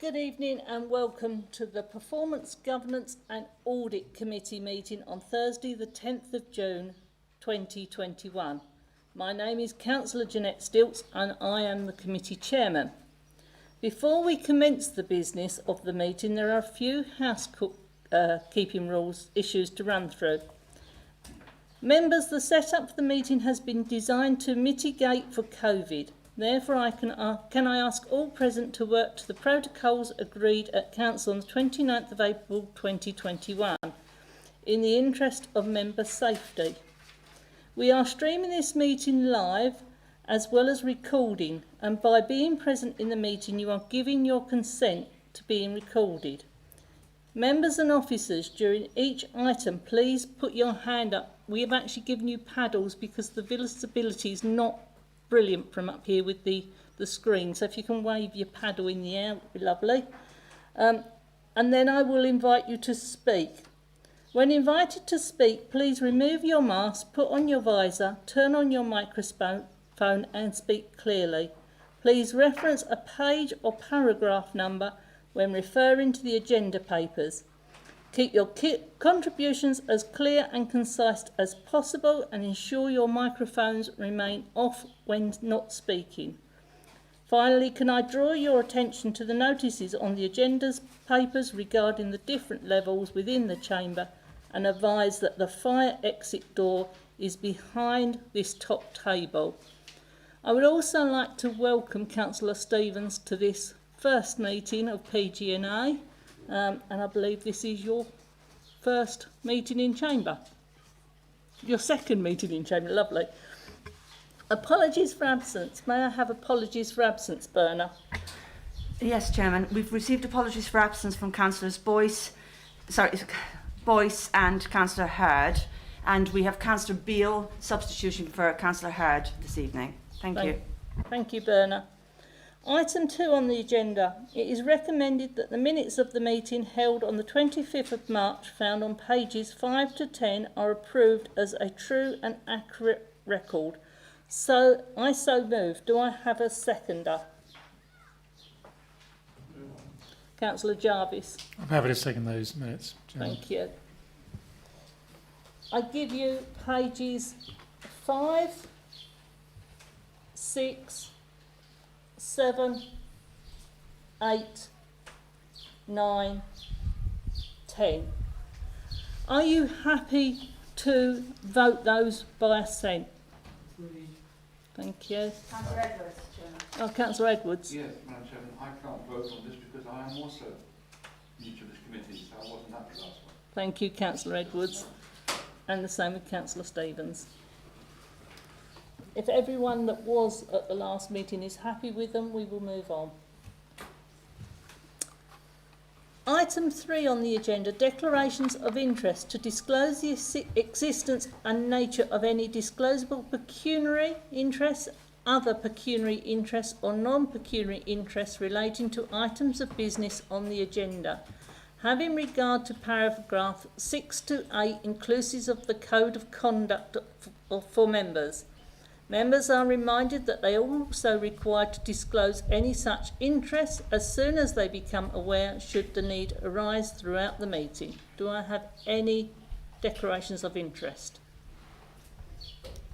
Good evening and welcome to the Performance, Governance and Audit Committee meeting on Thursday the 10th of June 2021. My name is Councillor Jeanette Stilts and I am the committee chairman. Before we commence the business of the meeting, there are a few housekeeping rules issues to run through. Members, the setup for the meeting has been designed to mitigate for COVID. Therefore, can I ask all present to work to the protocols agreed at Council on the 29th of April 2021 in the interest of member safety. We are streaming this meeting live as well as recording, and by being present in the meeting you are giving your consent to being recorded. Members and officers, during each item please put your hand up. We have actually given you paddles because the visibility is not brilliant from up here with the screen, so if you can wave your paddle in the air, it would be lovely. And then I will invite you to speak. When invited to speak, please remove your mask, put on your visor, turn on your microphone and speak clearly. Please reference a page or paragraph number when referring to the agenda papers. Keep your contributions as clear and concise as possible and ensure your microphones remain off when not speaking. Finally, can I draw your attention to the notices on the agenda's papers regarding the different levels within the chamber and advise that the fire exit door is behind this top table. I would also like to welcome Councillor Stevens to this first meeting of PG&A. And I believe this is your first meeting in chamber. Your second meeting in chamber, lovely. Apologies for absence. May I have apologies for absence, Berna? Yes, Chairman. We've received apologies for absence from Councillors Boyce and Councillor Hurd, and we have Councillor Beale substitution for Councillor Hurd this evening. Thank you. Thank you, Berna. Item 2 on the agenda. It is recommended that the minutes of the meeting held on the 25th of March, found on pages 5 to 10, are approved as a true and accurate record. So I move. Do I have a seconder? Councillor Jarvis. I'm happy to second those minutes, Chairman. Thank you. I give you pages 5, 6, 7, 8, 9, 10. Are you happy to vote those by assent? Thank you. Councillor Edwards, Chairman. Oh, Councillor Edwards. Yes, Madam Chairman, I can't vote on this because I am also new to this committee, so I wasn't at the last one. Thank you, Councillor Edwards. And the same with Councillor Stevens. If everyone that was at the last meeting is happy with them, we will move on. Item 3 on the agenda, declarations of interest to disclose the existence and nature of any disclosable pecuniary interests, other pecuniary interests or non-pecuniary interests relating to items of business on the agenda. Having regard to paragraph 6 to 8 inclusive of the Code of Conduct for members. Members are reminded that they are also required to disclose any such interests as soon as they become aware should the need arise throughout the meeting. Do I have any declarations of interest?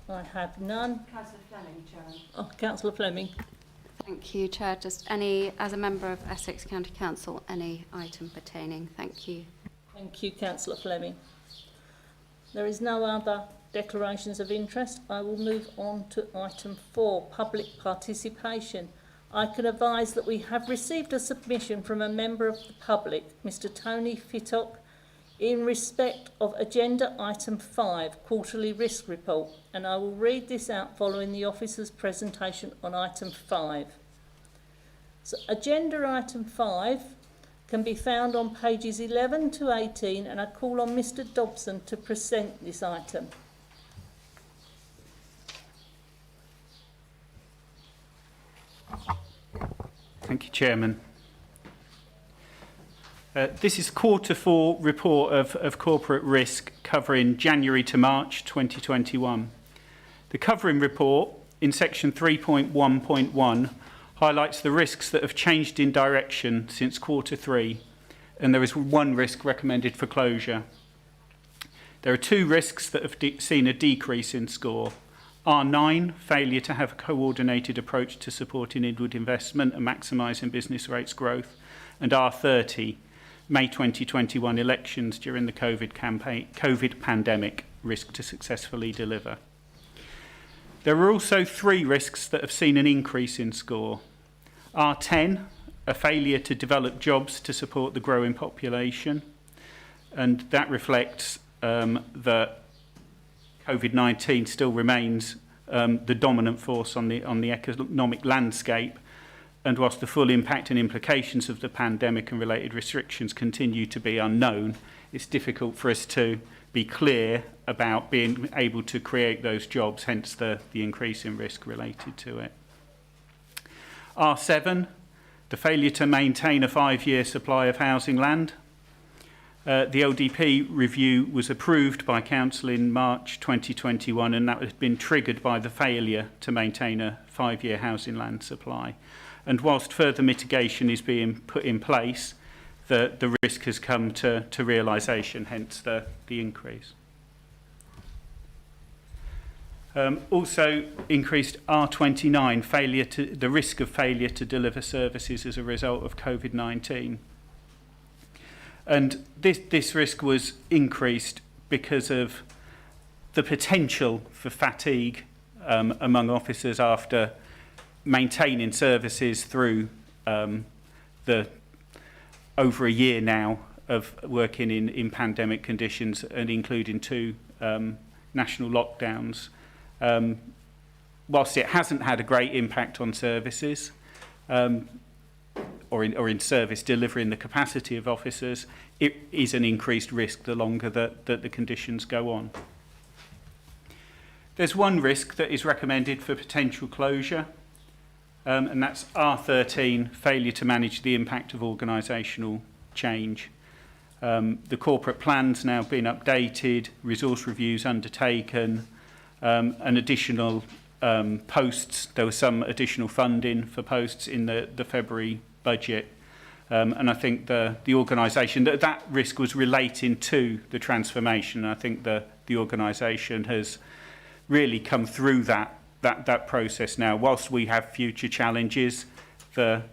I have none. Councillor Fleming, Chairman. Oh, Councillor Fleming. Thank you, Chair. Just any, as a member of Essex County Council, any item pertaining. Thank you. Thank you, Councillor Fleming. There is no other declarations of interest. I will move on to item 4, public participation. I can advise that we have received a submission from a member of the public, Mr Tony Fittock, in respect of agenda item 5, quarterly risk report, and I will read this out following the officer's presentation on item 5. So agenda item 5 can be found on pages 11 to 18, and I call on Mr Dobson to present this item. Thank you, Chairman. This is quarter 4 report of corporate risk covering January to March 2021. The covering report in section 3.1.1 highlights the risks that have changed in direction since Q3, and there is one risk recommended for closure. There are two risks that have seen a decrease in score. R9, failure to have a coordinated approach to supporting inward investment and maximising business rates growth, and R30, May 2021 elections during the COVID pandemic, risk to successfully deliver. There are also three risks that have seen an increase in score. R10, a failure to develop jobs to support the growing population, and that reflects that COVID-19 still remains the dominant force on the economic landscape, and whilst the full impact and implications of the pandemic and related restrictions continue to be unknown, it's difficult for us to be clear about being able to create those jobs, hence the increase in risk related to it. R7, the failure to maintain a 5-year supply of housing land. The LDP review was approved by Council in March 2021, and that had been triggered by the failure to maintain a 5-year housing land supply. And whilst further mitigation is being put in place, the risk has come to realisation, hence the increase. Also increased R29, the risk of failure to deliver services as a result of COVID-19. And this risk was increased because of the potential for fatigue among officers after maintaining services through the over a year now of working in pandemic conditions and including 2 national lockdowns. Whilst it hasn't had a great impact on services or in service delivery in the capacity of officers, it is an increased risk the longer that the conditions go on. There's one risk that is recommended for potential closure, and that's R13, failure to manage the impact of organisational change. The corporate plan's now been updated, resource reviews undertaken, and additional posts. There was some additional funding for posts in the February budget. And I think the organisation, that risk was relating to the transformation. I think the organisation has really come through that process now. Whilst we have future challenges, it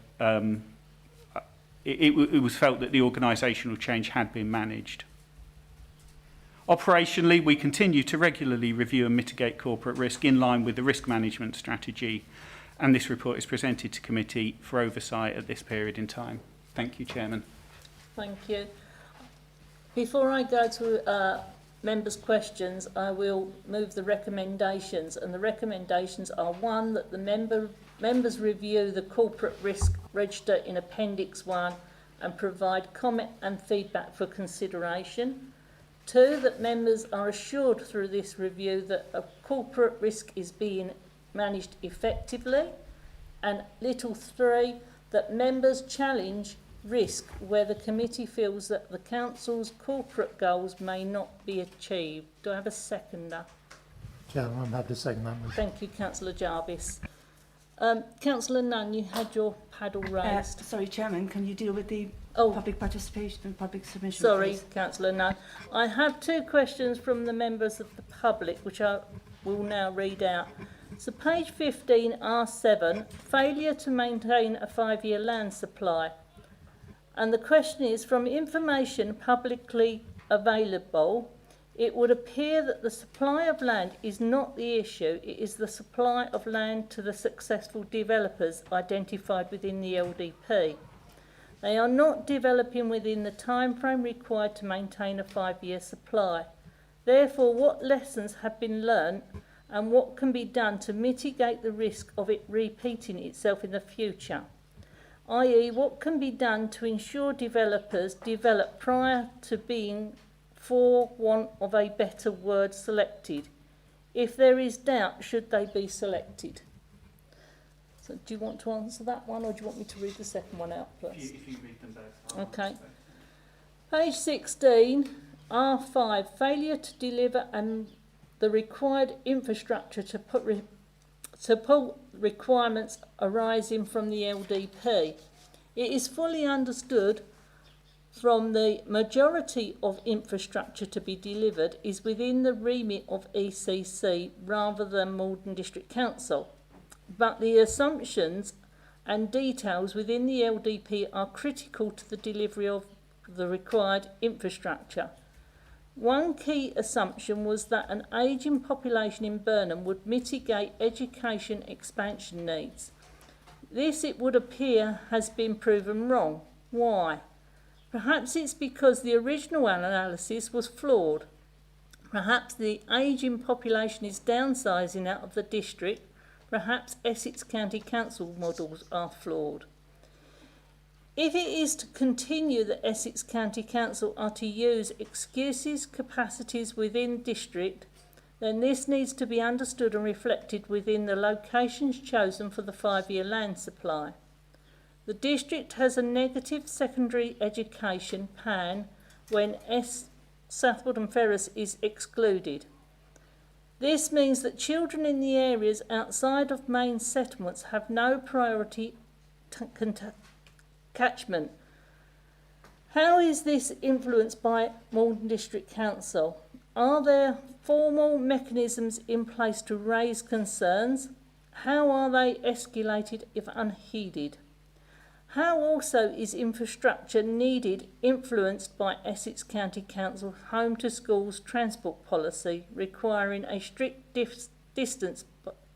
was felt that the organisational change had been managed. Operationally, we continue to regularly review and mitigate corporate risk in line with the risk management strategy, and this report is presented to committee for oversight at this period in time. Thank you, Chairman. Thank you. Before I go to members' questions, I will move the recommendations, and the recommendations are: 1, that the members review the corporate risk register in Appendix 1 and provide comment and feedback for consideration. 2, that members are assured through this review that a corporate risk is being managed effectively. And 3, that members challenge risk where the committee feels that the council's corporate goals may not be achieved. Do I have a seconder? Chairman, I'm happy to second that motion. Thank you, Councillor Jarvis. Councillor Nunn, you had your paddle raised. Sorry, Chairman, can you deal with the public participation and public submission? Sorry, please? Councillor Nunn. I have 2 questions from the members of the public, which I will now read out. So page 15, R7, failure to maintain a 5-year land supply. And the question is, from information publicly available, it would appear that the supply of land is not the issue, it is the supply of land to the successful developers identified within the LDP. They are not developing within the time frame required to maintain a 5-year supply. Therefore, what lessons have been learnt and what can be done to mitigate the risk of it repeating itself in the future? I.e., what can be done to ensure developers develop prior to being, for want of a better word, selected? If there is doubt, should they be selected? So do you want to answer that one, or do you want me to read the second one out first? If you read them both. Okay. Page 16, R5, failure to deliver the required infrastructure to support requirements arising from the LDP. It is fully understood from the majority of infrastructure to be delivered is within the remit of ECC rather than Malden District Council. But the assumptions and details within the LDP are critical to the delivery of the required infrastructure. One key assumption was that an ageing population in Burnham would mitigate education expansion needs. This, it would appear, has been proven wrong. Why? Perhaps it's because the original analysis was flawed. Perhaps the ageing population is downsizing out of the district. Perhaps Essex County Council models are flawed. If it is to continue that Essex County Council are to use excuses, capacities within district, then this needs to be understood and reflected within the locations chosen for the 5-year land supply. The district has a negative secondary education PAN when Southwold and Ferrous is excluded. This means that children in the areas outside of main settlements have no priority catchment. How is this influenced by Malden District Council? Are there formal mechanisms in place to raise concerns? How are they escalated if unheeded? How also is infrastructure needed influenced by Essex County Council home to schools transport policy requiring a strict distance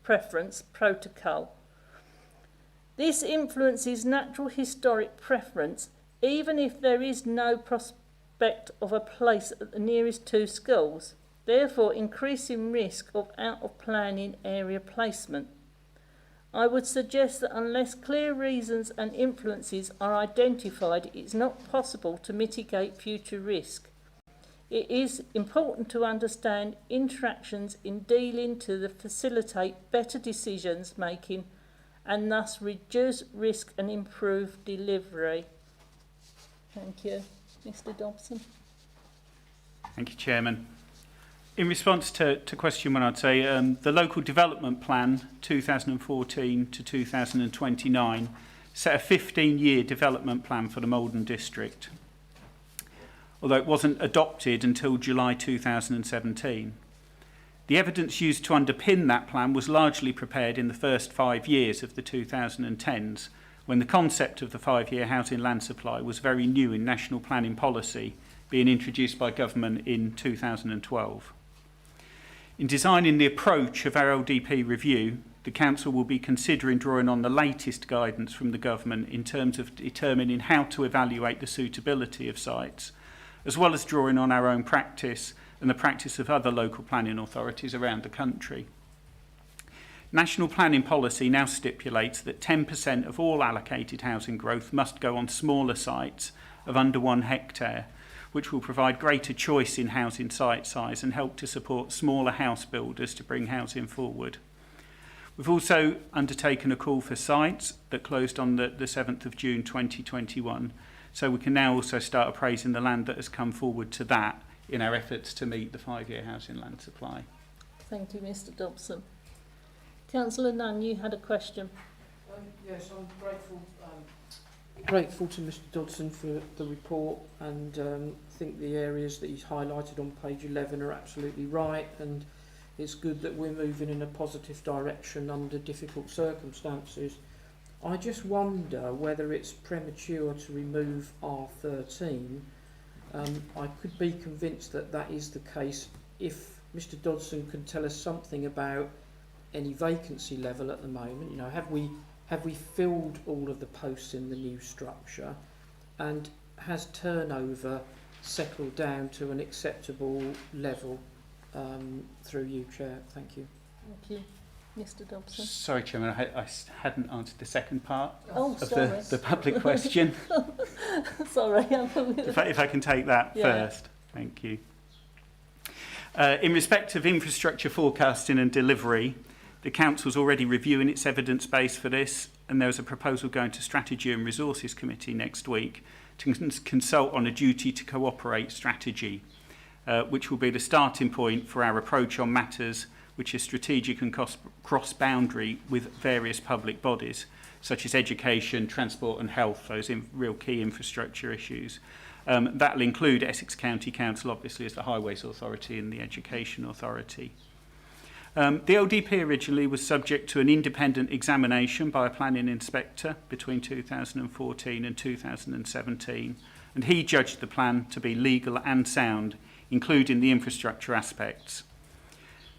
preference protocol? This influences natural historic preference even if there is no prospect of a place at the nearest 2 schools, therefore increasing risk of out of planning area placement. I would suggest that unless clear reasons and influences are identified, it is not possible to mitigate future risk. It is important to understand interactions in dealing to facilitate better decisions making and thus reduce risk and improve delivery. Thank you. Mr. Dobson. Thank you, Chairman. In response to question 1, I'd say the Local Development Plan 2014 to 2029 set a 15-year development plan for the Malden District, although it wasn't adopted until July 2017. The evidence used to underpin that plan was largely prepared in the first 5 years of the 2010s, when the concept of the 5-year housing land supply was very new in national planning policy, being introduced by government in 2012. In designing the approach of our LDP review, the Council will be considering drawing on the latest guidance from the government in terms of determining how to evaluate the suitability of sites, as well as drawing on our own practice and the practice of other local planning authorities around the country. National planning policy now stipulates that 10% of all allocated housing growth must go on smaller sites of under 1 hectare, which will provide greater choice in housing site size and help to support smaller house builders to bring housing forward. We've also undertaken a call for sites that closed on the 7th of June 2021, so we can now also start appraising the land that has come forward to that in our efforts to meet the 5-year housing land supply. Thank you, Mr. Dobson. Councillor Nunn, you had a question. Yes, I'm grateful to Mr Dodson for the report, and I think the areas that he's highlighted on page 11 are absolutely right, and it's good that we're moving in a positive direction under difficult circumstances. I just wonder whether it's premature to remove R13. I could be convinced that that is the case if Mr Dodson can tell us something about any vacancy level at the moment. You know, have we filled all of the posts in the new structure, and has turnover settled down to an acceptable level? Through you, Chair. Thank you. Thank you. Mr Dobson. Sorry, Chairman, I hadn't answered the second part of sorry. the public question. Sorry. If I can take that first. Thank you. In respect of infrastructure forecasting and delivery, the Council's already reviewing its evidence base for this, and there's a proposal going to Strategy and Resources Committee next week to consult on a duty to cooperate strategy, which will be the starting point for our approach on matters which is strategic and cross-boundary with various public bodies, such as education, transport and health, those real key infrastructure issues. That will include Essex County Council, obviously, as the Highways Authority and the Education Authority. The LDP originally was subject to an independent examination by a planning inspector between 2014 and 2017, and he judged the plan to be legal and sound, including the infrastructure aspects.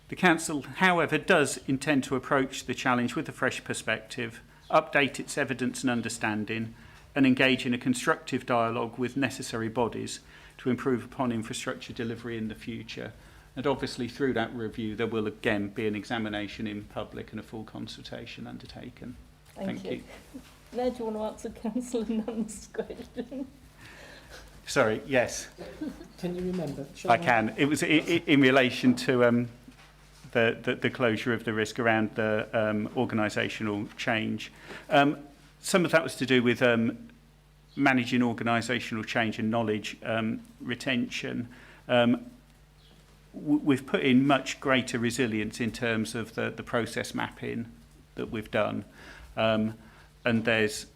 The Council, however, does intend to approach the challenge with a fresh perspective, update its evidence and understanding, and engage in a constructive dialogue with necessary bodies to improve upon infrastructure delivery in the future. And obviously through that review there will again be an examination in public and a full consultation undertaken. Thank you. Now do you want to answer Councillor Nunn's question? Sorry, yes, Can you remember? Shall I can. It was in relation to the closure of the risk around the organisational change. Some of that was to do with managing organisational change and knowledge retention. We've put in much greater resilience in terms of the process mapping that we've done, and there's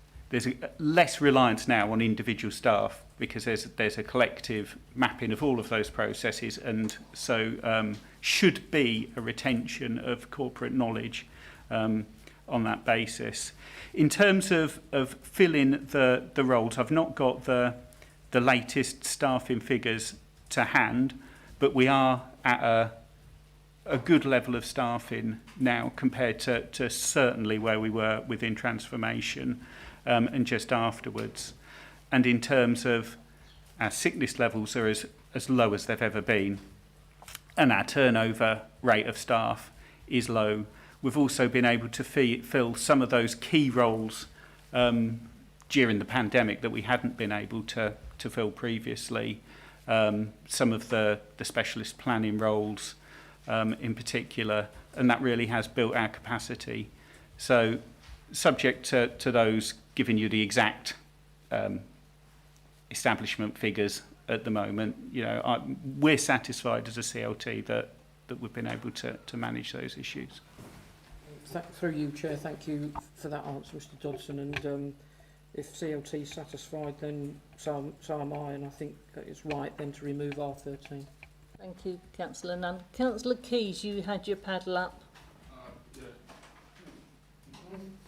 less reliance now on individual staff because there's a collective mapping of all of those processes, and so should be a retention of corporate knowledge on that basis. In terms of filling the roles, I've not got the latest staffing figures to hand, but we are at a good level of staffing now compared to certainly where we were within transformation and just afterwards. And in terms of our sickness levels are as low as they've ever been, and our turnover rate of staff is low. We've also been able to fill some of those key roles during the pandemic that we hadn't been able to fill previously. Some of the specialist planning roles in particular, and that really has built our capacity. So subject to those giving you the exact establishment figures at the moment, we're satisfied as a CLT that we've been able to manage those issues. Through you, Chair, thank you for that answer, Mr Dodson. And if CLT is satisfied, then so am I, and I think that it's right then to remove R13. Thank you, Councillor Nunn. Councillor Keys, you had your paddle up.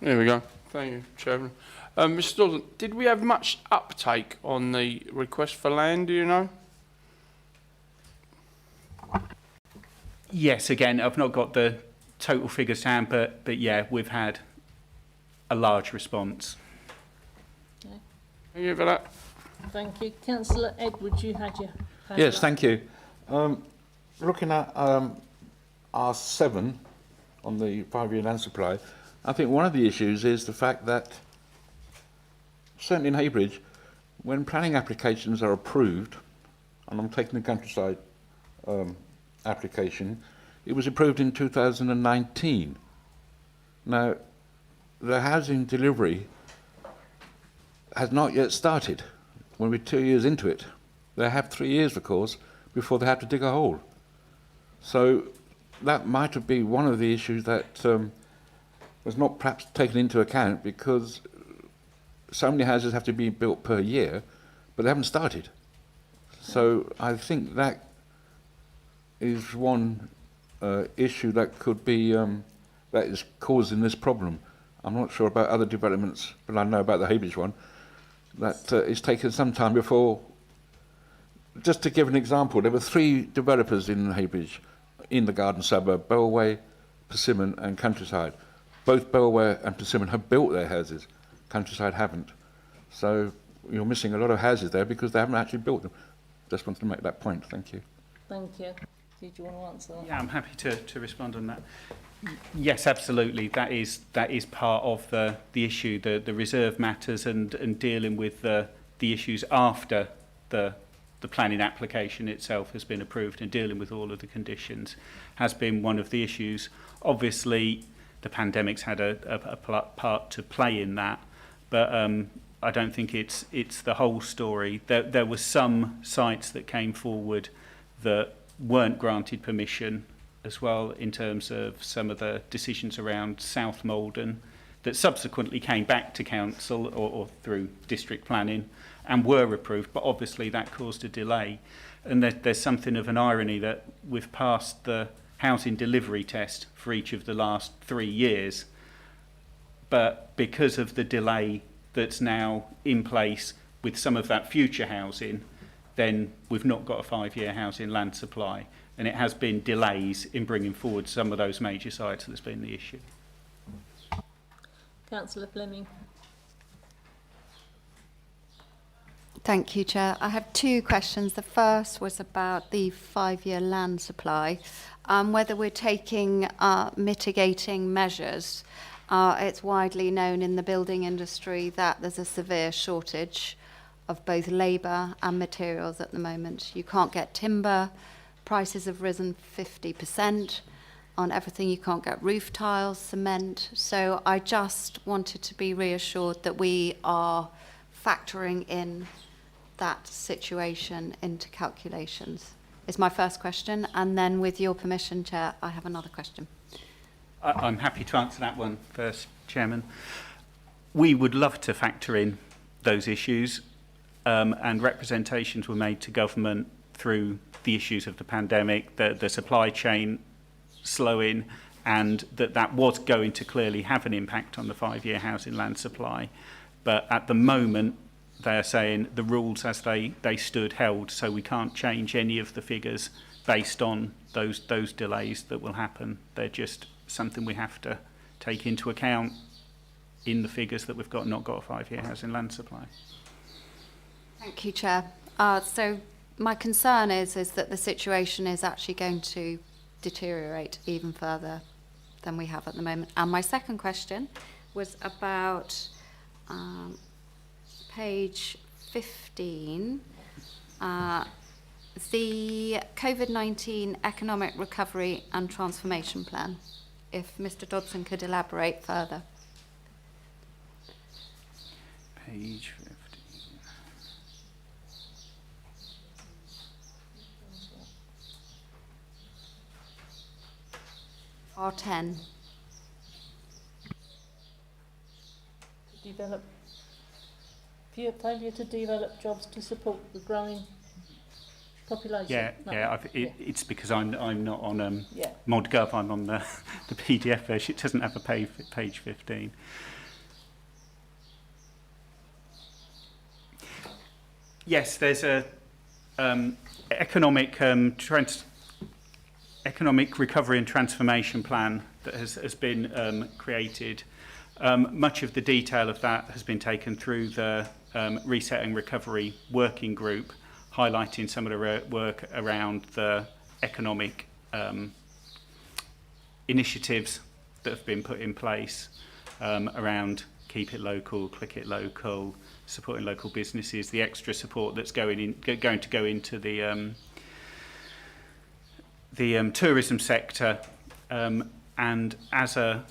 There we go. Thank you, Chairman. Mr Dodson, did we have much uptake on the request for land, do you know? Yes, again, I've not got the total figures to hand, but yeah, we've had a large response. Okay. Thank you for that. Thank you. Councillor Edwards, you had your paddle Yes, up. thank you. Looking at R7 on the 5-year land supply, I think one of the issues is the fact that, certainly in Heybridge, when planning applications are approved, and I'm taking the countryside application, it was approved in 2019. Now, the housing delivery has not yet started. When we're 2 years into it, they have 3 years, of course, before they have to dig a hole. So that might have been one of the issues that was not perhaps taken into account, because so many houses have to be built per year, but they haven't started. So I think that is one issue that could be that is causing this problem. I'm not sure about other developments, but I know about the Heybridge one, that it's taken some time before. Just to give an example, there were 3 developers in Heybridge, in the garden suburb, Bellway, Persimmon and Countryside. Both Bellway and Persimmon have built their houses, Countryside haven't. So you're missing a lot of houses there because they haven't actually built them. Just wanted to make that point, thank you. Thank you. Did you want to answer that? Yeah, I'm happy to respond on that. Yes, absolutely. That is part of the issue, the reserve matters and dealing with the issues after the planning application itself has been approved, and dealing with all of the conditions has been one of the issues. Obviously, the pandemic's had a part to play in that, but I don't think it's the whole story. There were some sites that came forward that weren't granted permission as well in terms of some of the decisions around South Malden that subsequently came back to council or through district planning and were approved, but obviously that caused a delay. And there's something of an irony that we've passed the housing delivery test for each of the last 3 years, but because of the delay that's now in place with some of that future housing, then we've not got a 5-year housing land supply. And it has been delays in bringing forward some of those major sites that's been the issue. Councillor Fleming. Thank you, Chair. I have 2 questions. The first was about the 5-year land supply, whether we're taking mitigating measures. It's widely known in the building industry that there's a severe shortage of both labour and materials at the moment. You can't get timber, prices have risen 50% on everything. You can't get roof tiles, cement. So I just wanted to be reassured that we are factoring in that situation into calculations. Is my first question, and then with your permission, Chair, I have another question. I'm happy to answer that one first, Chairman. We would love to factor in those issues, and representations were made to government through the issues of the pandemic, the supply chain slowing, and that was going to clearly have an impact on the 5-year housing land supply. But at the moment, they're saying the rules as they stood held, so we can't change any of the figures based on those delays that will happen. They're just something we have to take into account in the figures that we've not got a 5-year housing land supply. Thank you, Chair. So my concern is that the situation is actually going to deteriorate even further than we have at the moment. And my second question was about page 15, the COVID-19 Economic Recovery and Transformation Plan. If Mr. Dodson could elaborate further. Page 15. R10. Develop failure to develop jobs to support the growing population. Yeah, No. yeah. It's because I'm not on Yeah. ModGov. I'm on the PDF version. It doesn't have a page 15. Yes, there's a economic recovery and transformation plan that has been created. Much of the detail of that has been taken through the Reset and Recovery Working Group, highlighting some of the work around the economic initiatives that have been put in place around Keep It Local, Click It Local, supporting local businesses, the extra support that's going to go into the tourism sector, and as a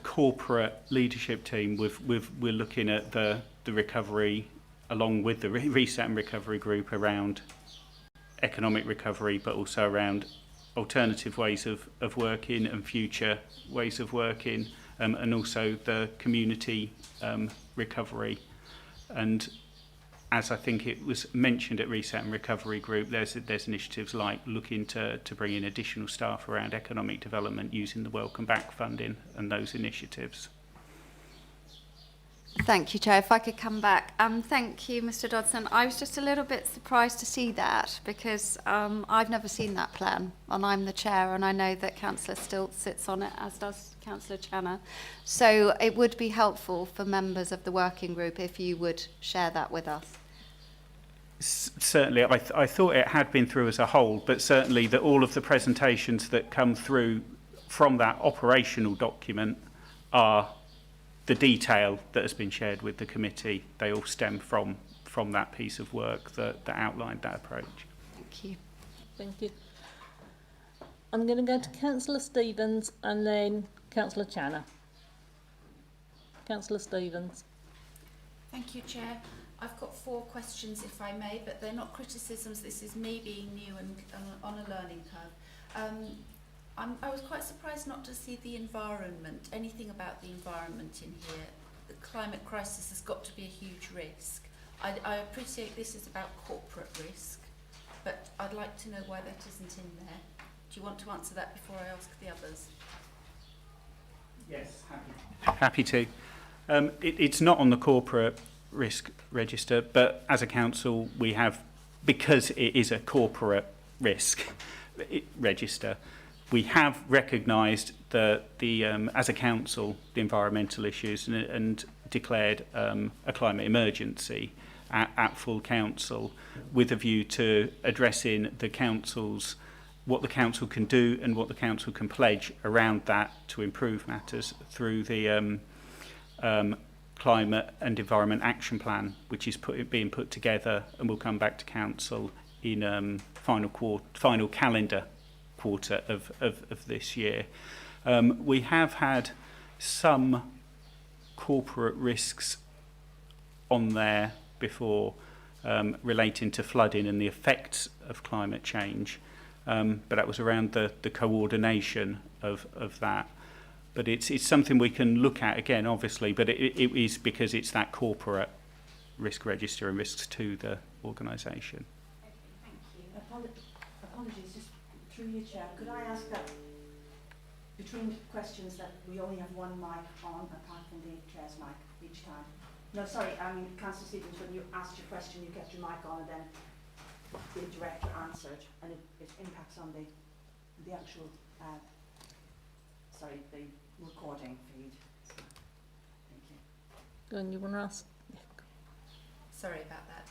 corporate leadership team, we're looking at the recovery along with the Reset and Recovery Group around economic recovery, but also around alternative ways of working and future ways of working, and also the community recovery. And as I think it was mentioned at Reset and Recovery Group, there's initiatives like looking to bring in additional staff around economic development using the Welcome Back funding and those initiatives. Thank you, Chair. If I could come back. Thank you, Mr. Dodson. I was just a little bit surprised to see that because I've never seen that plan, and I'm the Chair, and I know that Councillor Stilt sits on it, as does Councillor Channer. So it would be helpful for members of the working group if you would share that with us. Certainly, I thought it had been through as a whole, but certainly that all of the presentations that come through from that operational document are the detail that has been shared with the committee. They all stem from that piece of work that outlined that approach. Thank you. Thank you. I'm going to go to Councillor Stevens and then Councillor Channer. Councillor Stevens. Thank you, Chair. I've got 4 questions, if I may, but they're not criticisms. This is me being new and on a learning curve. I was quite surprised not to see the environment, anything about the environment in here. The climate crisis has got to be a huge risk. I appreciate this is about corporate risk, but I'd like to know why that isn't in there. Do you want to answer that before I ask the others? Yes, happy to. It's not on the corporate risk register, but as a council we have, because it is a corporate risk register, we have recognised the as a council the environmental issues and declared a climate emergency at full council, with a view to addressing the council's what the council can do and what the council can pledge around that to improve matters through the Climate and Environment Action Plan, which is being put together and will come back to council in final calendar quarter of this year. We have had some corporate risks on there before relating to flooding and the effects of climate change. But that was around the coordination of that. But it's something we can look at again, obviously, but it is because it's that corporate risk register and risks to the organisation. Okay, thank you. Apologies, just through you, Chair. Could I ask that between questions that we only have one mic on, apart from the Chair's mic each time? No, sorry, Councillor Stevens, when you asked your question, you kept your mic on and then the director answered, and it impacts on the actual, the recording feed. So, thank you. And you want to ask? Sorry about that.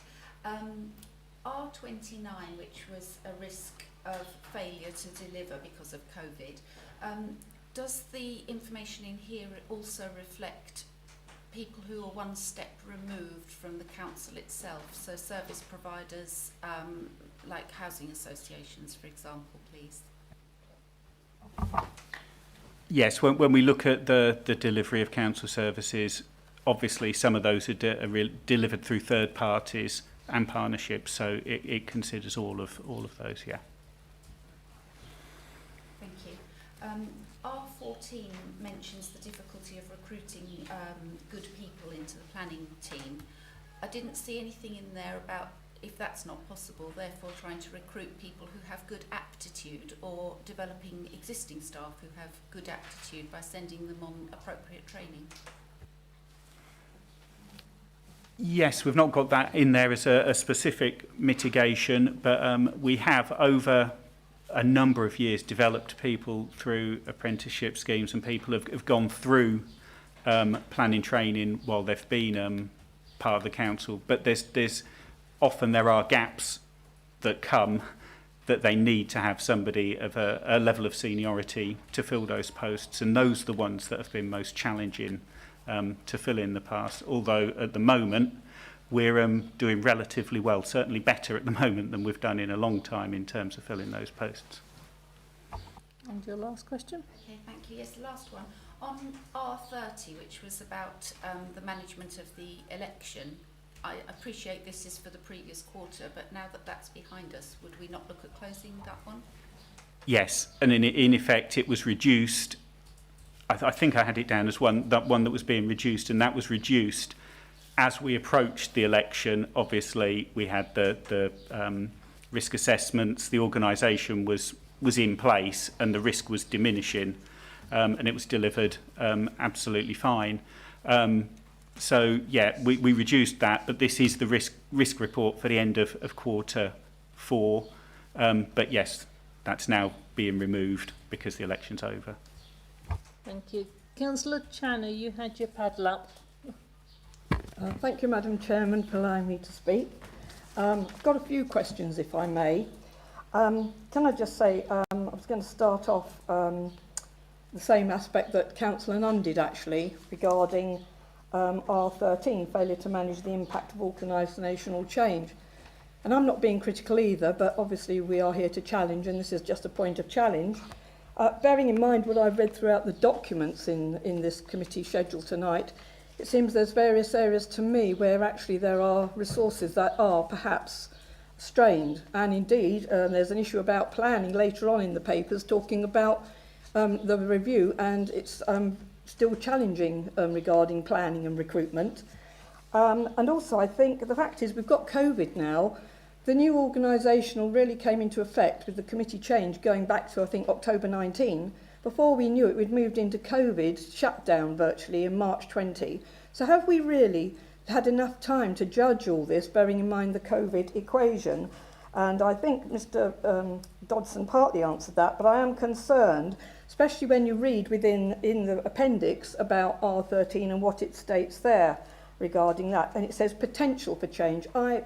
R29, which was a risk of failure to deliver because of COVID, does the information in here also reflect people who are one step removed from the council itself, so service providers like housing associations, for example, please? Yes, when we look at the delivery of council services, obviously some of those are delivered through third parties and partnerships, so it considers all of those, yeah. Thank you. R14 mentions the difficulty of recruiting good people into the planning team. I didn't see anything in there about if that's not possible, therefore trying to recruit people who have good aptitude, or developing existing staff who have good aptitude by sending them on appropriate training. Yes, we've not got that in there as a specific mitigation, but we have over a number of years developed people through apprenticeship schemes, and people have gone through planning training while they've been part of the council. But there's often there are gaps that come that they need to have somebody of a level of seniority to fill those posts, and those are the ones that have been most challenging to fill in the past. Although at the moment we're doing relatively well, certainly better at the moment than we've done in a long time in terms of filling those posts. And your last question? Okay, thank you. Yes, the last one. On R30, which was about the management of the election, I appreciate this is for the previous quarter, but now that that's behind us, would we not look at closing that one? Yes, and in effect it was reduced. I think I had it down as one that was being reduced, and that was reduced as we approached the election. Obviously, we had the risk assessments, the organisation was in place, and the risk was diminishing, and it was delivered absolutely fine. So yeah, we reduced that, but this is the risk report for the end of quarter 4. But yes, that's now being removed because the election's over. Thank you. Councillor Channer, you had your paddle up. Thank you, Madam Chairman, for allowing me to speak. I've got a few questions, if I may. Can I just say, I was going to start off the same aspect that Councillor Nunn did, actually, regarding R13, failure to manage the impact of organisational change. And I'm not being critical either, but obviously we are here to challenge, and this is just a point of challenge. Bearing in mind what I've read throughout the documents in this committee schedule tonight, it seems there's various areas to me where actually there are resources that are perhaps strained. And indeed, there's an issue about planning later on in the papers talking about the review, and it's still challenging regarding planning and recruitment. And also, I think the fact is we've got COVID now. The new organisational really came into effect with the committee change going back to, I think, October 19. Before we knew it, we'd moved into COVID shutdown virtually in March 20. So have we really had enough time to judge all this, bearing in mind the COVID equation? And I think Mr Dodson partly answered that, but I am concerned, especially when you read in the appendix about R13 and what it states there regarding that. And it says potential for change. I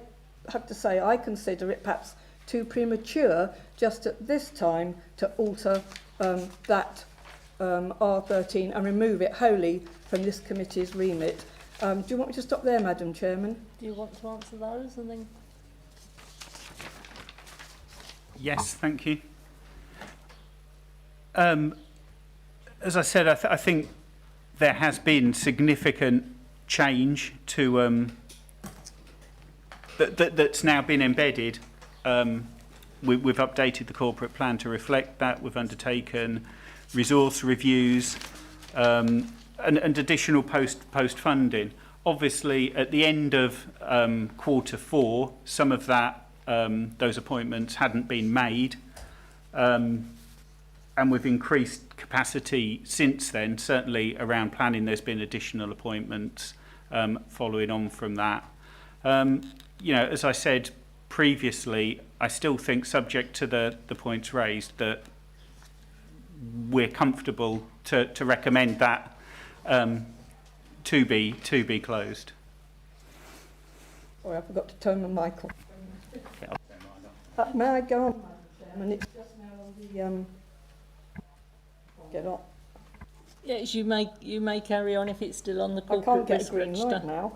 have to say I consider it perhaps too premature just at this time to alter that R13 and remove it wholly from this committee's remit. Do you want me to stop there, Madam Chairman? Do you want to answer those and then? Yes, thank you. As I said, I think there has been significant change to that's now been embedded. We've updated the corporate plan to reflect that. We've undertaken resource reviews and additional post funding. Obviously, at the end of Q4, some of that those appointments hadn't been made, and we've increased capacity since then. Certainly around planning, there's been additional appointments following on from that. You know, as I said previously, I still think, subject to the points raised, that we're comfortable to recommend that to be closed. Sorry, I forgot to turn my mic on. May I go on, Madam Chairman? It's just now on the get on. Yes, you may carry on if it's still on the I corporate can't get a risk green register. light now.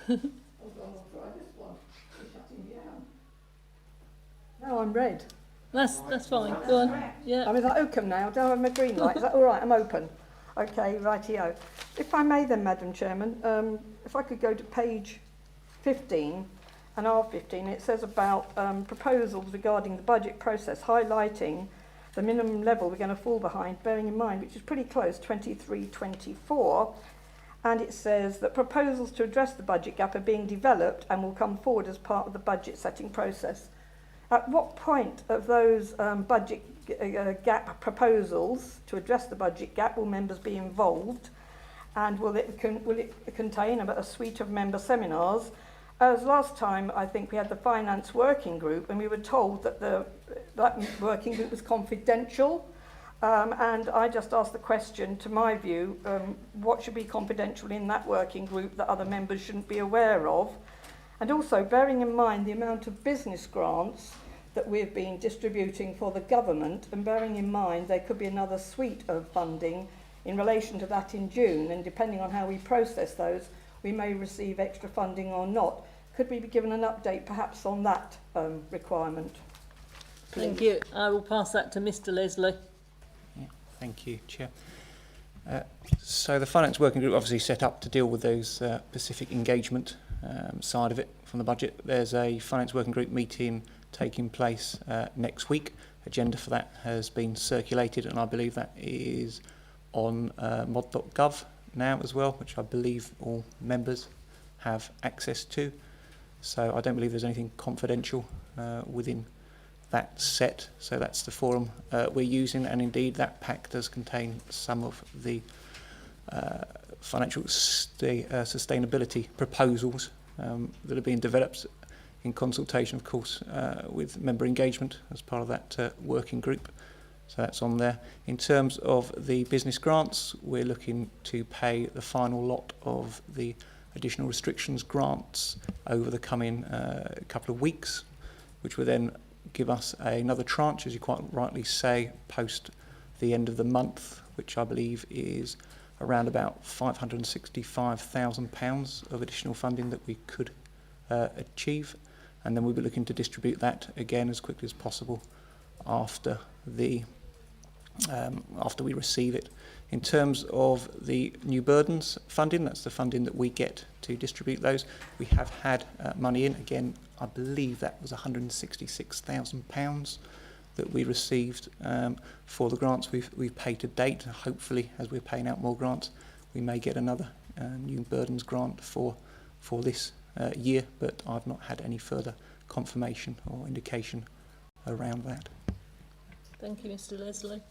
Hold on, I'll try this one. It's shutting down. Now I'm red. That's fine. Go on. Yeah. I'm at Oakham now. Do I have my green light? Is that all right? I'm open. Okay, rightio. If I may then, Madam Chairman, if I could go to page 15 and R15, it says about proposals regarding the budget process, highlighting the minimum level we're going to fall behind, bearing in mind, which is pretty close, 23-24. And it says that proposals to address the budget gap are being developed and will come forward as part of the budget setting process. At what point of those budget gap proposals to address the budget gap will members be involved, and will it contain a suite of member seminars? As last time, I think we had the finance working group, and we were told that that working group was confidential. And I just asked the question, to my view, what should be confidential in that working group that other members shouldn't be aware of? And also, bearing in mind the amount of business grants that we've been distributing for the government, and bearing in mind there could be another suite of funding in relation to that in June, and depending on how we process those, we may receive extra funding or not. Could we be given an update perhaps on that requirement? Please? Thank you. I will pass that to Mr. Leslie. Thank you, Chair. So the Finance Working Group obviously set up to deal with those specific engagement side of it from the budget. There's a Finance Working Group meeting taking place next week. Agenda for that has been circulated, and I believe that is on mod.gov now as well, which I believe all members have access to. So I don't believe there's anything confidential within that set. So that's the forum we're using, and indeed that pack does contain some of the financial sustainability proposals that are being developed in consultation, of course, with member engagement as part of that working group. So that's on there. In terms of the business grants, we're looking to pay the final lot of the additional restrictions grants over the coming couple of weeks, which will then give us another tranche, as you quite rightly say, post the end of the month, which I believe is around about £565,000 of additional funding that we could achieve. And then we'll be looking to distribute that again as quickly as possible after we receive it. In terms of the new burdens funding, that's the funding that we get to distribute those. We have had money in, again, I believe that was £166,000 that we received for the grants we've paid to date. Hopefully, as we're paying out more grants, we may get another new burdens grant for this year, but I've not had any further confirmation or indication around that. Thank you, Mr Leslie.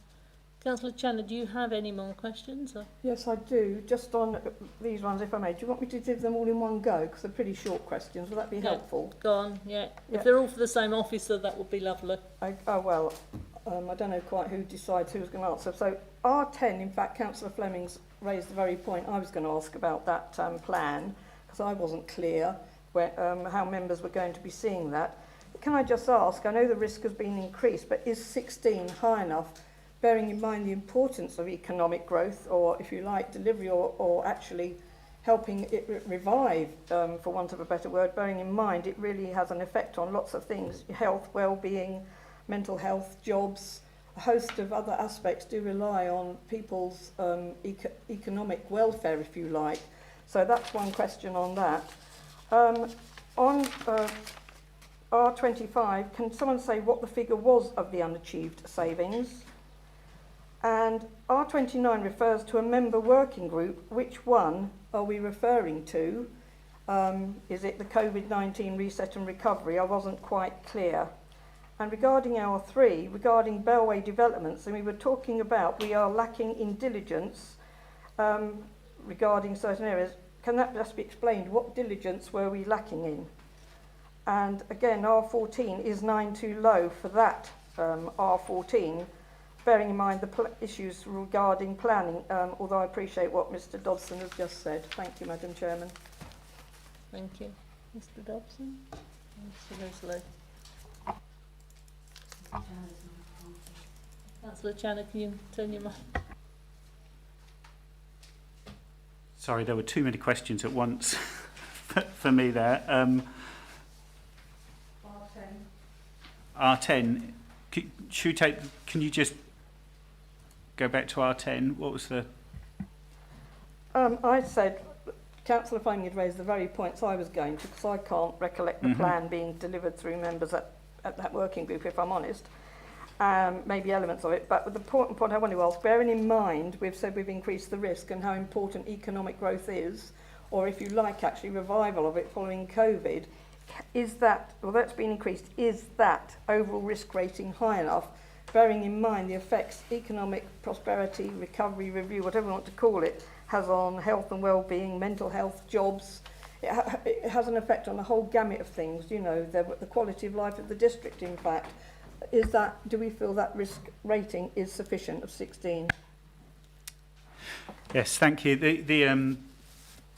Councillor Channer, do you have any more questions? Or? Yes, I do. Just on these ones, if I may. Do you want me to give them all in one go? Because they're pretty short questions. Will that be helpful? Go on, yeah. Yeah. If they're all for the same officer, that would be lovely. I don't know quite who decides who's going to answer. So R10, in fact, Councillor Fleming's raised the very point I was going to ask about that plan, because I wasn't clear how members were going to be seeing that. Can I just ask, I know the risk has been increased, but is 16 high enough, bearing in mind the importance of economic growth, or if you like, delivery, or actually helping it revive, for want of a better word, bearing in mind it really has an effect on lots of things, health, well-being, mental health, jobs, a host of other aspects do rely on people's economic welfare, if you like. So that's one question on that. On R25, can someone say what the figure was of the unachieved savings? And R29 refers to a member working group. Which one are we referring to? Is it the COVID-19 reset and recovery? I wasn't quite clear. And regarding R3, regarding Bellway developments, and we were talking about we are lacking in diligence regarding certain areas. Can that just be explained? What diligence were we lacking in? And again, R14, is 9 too low for that R14? Bearing in mind the issues regarding planning, although I appreciate what Mr Dodson has just said. Thank you, Madam Chairman. Thank you. Mr Dobson? Mr Leslie? Councillor Channer, can you turn your mic? Sorry, there were too many questions at once for me there. R10. Should we take? Can you just go back to R10? What was the? I said Councillor Fleming had raised the very points I was going to, because I can't recollect the plan being delivered through members at that working group, if I'm honest. Maybe elements of it, but the important point I want to ask, bearing in mind we've said we've increased the risk and how important economic growth is, or if you like actually revival of it following COVID, is that, well, that's been increased, is that overall risk rating high enough, bearing in mind the effects economic prosperity, recovery, review, whatever you want to call it, has on health and well-being, mental health, jobs? It has an effect on a whole gamut of things, you know, the quality of life of the district, in fact. Is that, do we feel that risk rating is sufficient of 16? Yes, thank you. I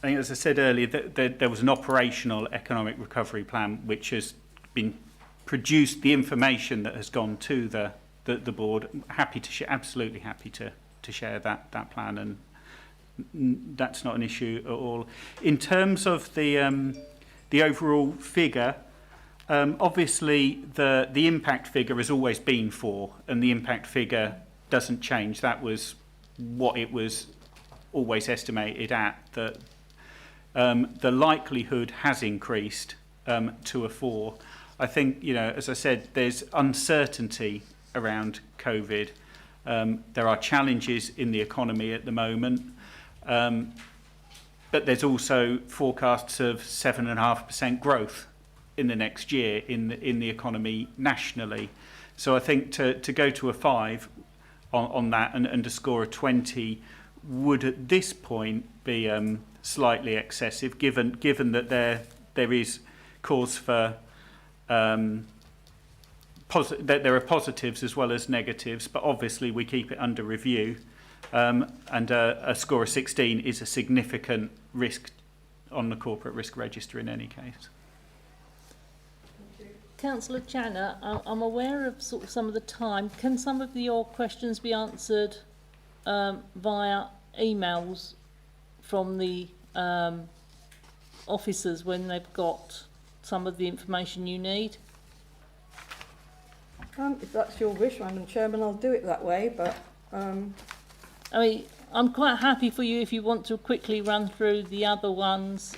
think, as I said earlier, there was an operational economic recovery plan which has been produced, the information that has gone to the board. Happy to absolutely happy to share that plan, and that's not an issue at all. In terms of the overall figure, obviously the impact figure has always been 4, and the impact figure doesn't change. That was what it was always estimated at. The likelihood has increased to a 4. I think, you know, as I said, there's uncertainty around COVID. There are challenges in the economy at the moment, but there's also forecasts of 7.5% growth in the next year in the economy nationally. So I think to go to a 5 on that and to score a 20 would at this point be slightly excessive, given that there is cause for that there are positives as well as negatives, but obviously we keep it under review, and a score of 16 is a significant risk on the corporate risk register in any case. Councillor Channer, I'm aware of sort of some of the time. Can some of your questions be answered via emails from the officers when they've got some of the information you need? If that's your wish, Madam Chairman, I'll do it that way, but... I mean, I'm quite happy for you if you want to quickly run through the other ones.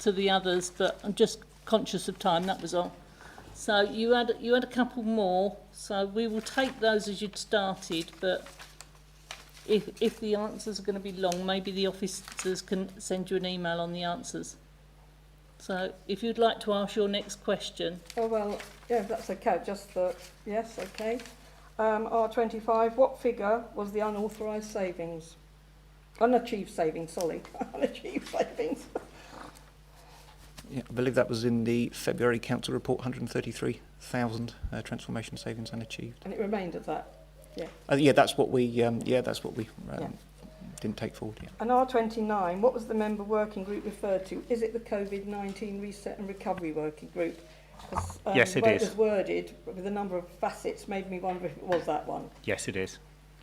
to the others, but I'm just conscious of time, that was all. So you had a couple more, so we will take those as you'd started, but if the answers are going to be long, maybe the officers can send you an email on the answers. So if you'd like to ask your next question. Oh, well, yeah, that's okay, just the, yes, okay. R25, what figure was the unauthorised savings? Unachieved savings, sorry, unachieved savings. Yeah, I believe that was in the February Council report, 133,000 transformation savings unachieved. And it remained at that, yeah. Yeah, that's what we didn't take forward. Yeah. And R29, what was the member working group referred to? Is it the COVID-19 Reset and Recovery Working Group? Yes, it the way is. It was worded with a number of facets made me wonder if it was that one. Yes, it is.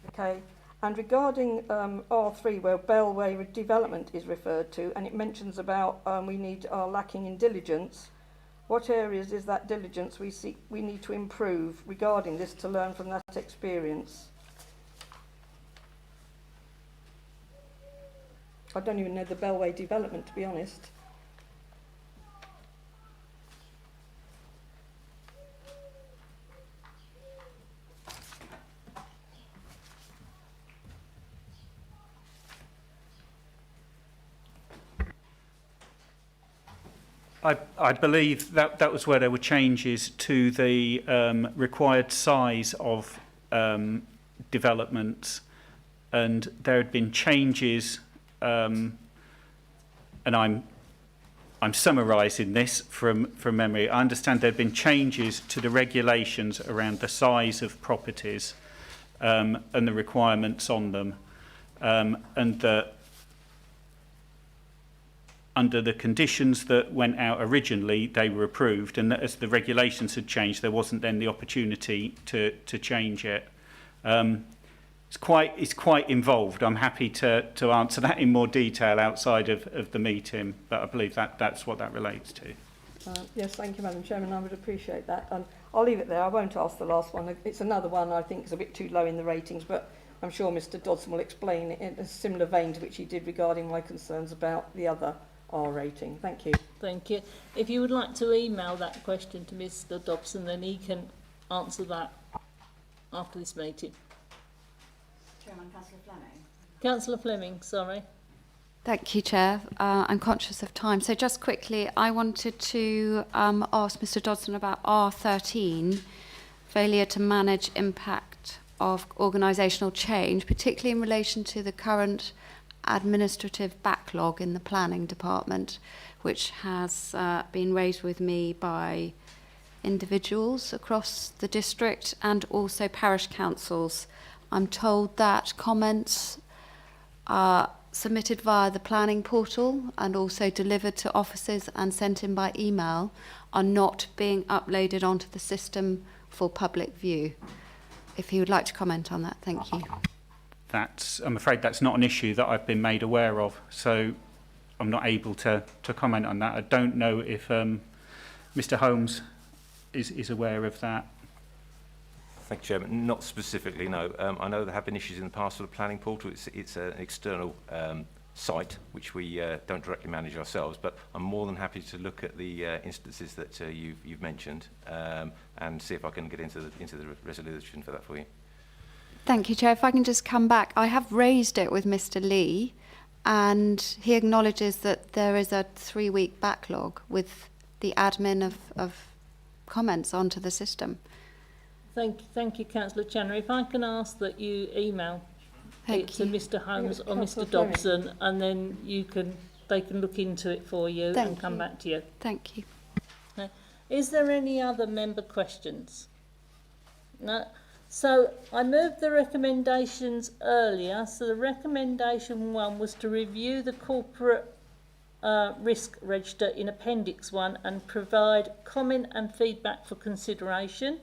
Okay. And regarding R3, where Bellway development is referred to, and it mentions about we are lacking in diligence, what areas is that diligence we need to improve regarding this to learn from that experience? I don't even know the Bellway development, to be honest. I believe that was where there were changes to the required size of developments, and there had been changes, and I'm summarising this from memory. I understand there had been changes to the regulations around the size of properties and the requirements on them, and that under the conditions that went out originally, they were approved, and that as the regulations had changed, there wasn't then the opportunity to change it. It's quite involved. I'm happy to answer that in more detail outside of the meeting, but I believe that's what that relates to. Yes, thank you, Madam Chairman. I would appreciate that. I'll leave it there. I won't ask the last one. It's another one I think is a bit too low in the ratings, but I'm sure Mr Dodson will explain it in a similar vein to which he did regarding my concerns about the other R rating. Thank you. Thank you. If you would like to email that question to Mr Dobson, then he can answer that after this meeting. Chairman, Councillor Fleming. Councillor Fleming, sorry. Thank you, Chair. I'm conscious of time. So just quickly, I wanted to ask Mr Dodson about R13, failure to manage impact of organisational change, particularly in relation to the current administrative backlog in the planning department, which has been raised with me by individuals across the district and also parish councils. I'm told that comments are submitted via the planning portal and also delivered to offices and sent in by email are not being uploaded onto the system for public view. If you would like to comment on that, thank you. I'm afraid that's not an issue that I've been made aware of, so I'm not able to comment on that. I don't know if Mr Holmes is aware of that. Thank you, Chairman. Not specifically, no. I know there have been issues in the past with the planning portal. It's an external site which we don't directly manage ourselves, but I'm more than happy to look at the instances that you've mentioned and see if I can get into the resolution for that for you. Thank you, Chair. If I can just come back, I have raised it with Mr Lee, and he acknowledges that there is a 3-week backlog with the admin of comments onto the system. Thank you, Councillor Channer. If I can ask that you email it to Mr Holmes or Mr Dobson, and then they can look into it for you and come back to you. Thank you. Is there any other member questions? No. So I moved the recommendations earlier. So the recommendation 1 was to review the corporate risk register in Appendix 1 and provide comment and feedback for consideration.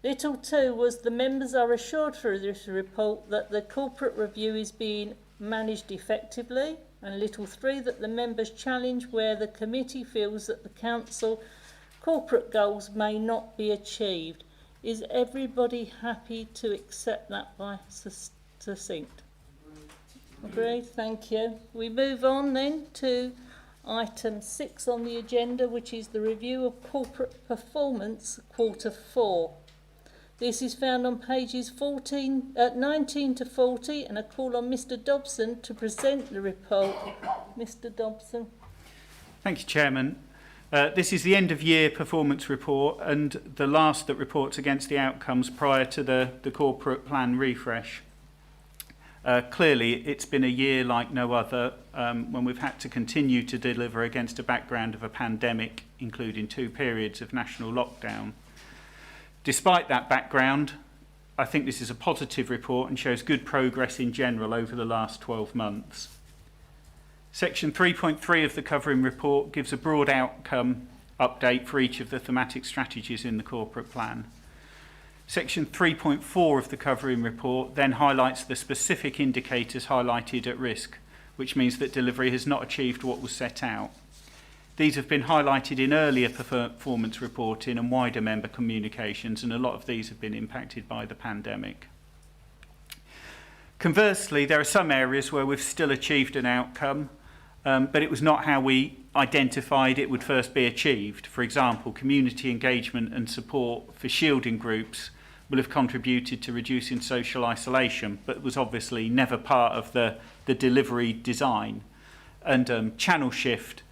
Little 2 was the members are assured through this report that the corporate review is being managed effectively, and little 3 that the members challenge where the committee feels that the council corporate goals may not be achieved. Is everybody happy to accept that by succinct? Agreed, thank you. We move on then to item 6 on the agenda, which is the review of corporate performance Q4. This is found on pages 19 to 40, and I call on Mr Dobson to present the report. Mr Dobson. Thank you, Chairman. This is the end of year performance report and the last that reports against the outcomes prior to the corporate plan refresh. Clearly, it's been a year like no other when we've had to continue to deliver against a background of a pandemic, including 2 periods of national lockdown. Despite that background, I think this is a positive report and shows good progress in general over the last 12 months. Section 3.3 of the covering report gives a broad outcome update for each of the thematic strategies in the corporate plan. Section 3.4 of the covering report then highlights the specific indicators highlighted at risk, which means that delivery has not achieved what was set out. These have been highlighted in earlier performance reporting and wider member communications, and a lot of these have been impacted by the pandemic. Conversely, there are some areas where we've still achieved an outcome, but it was not how we identified it would first be achieved. For example, community engagement and support for shielding groups will have contributed to reducing social isolation, but was obviously never part of the delivery design. And channel shift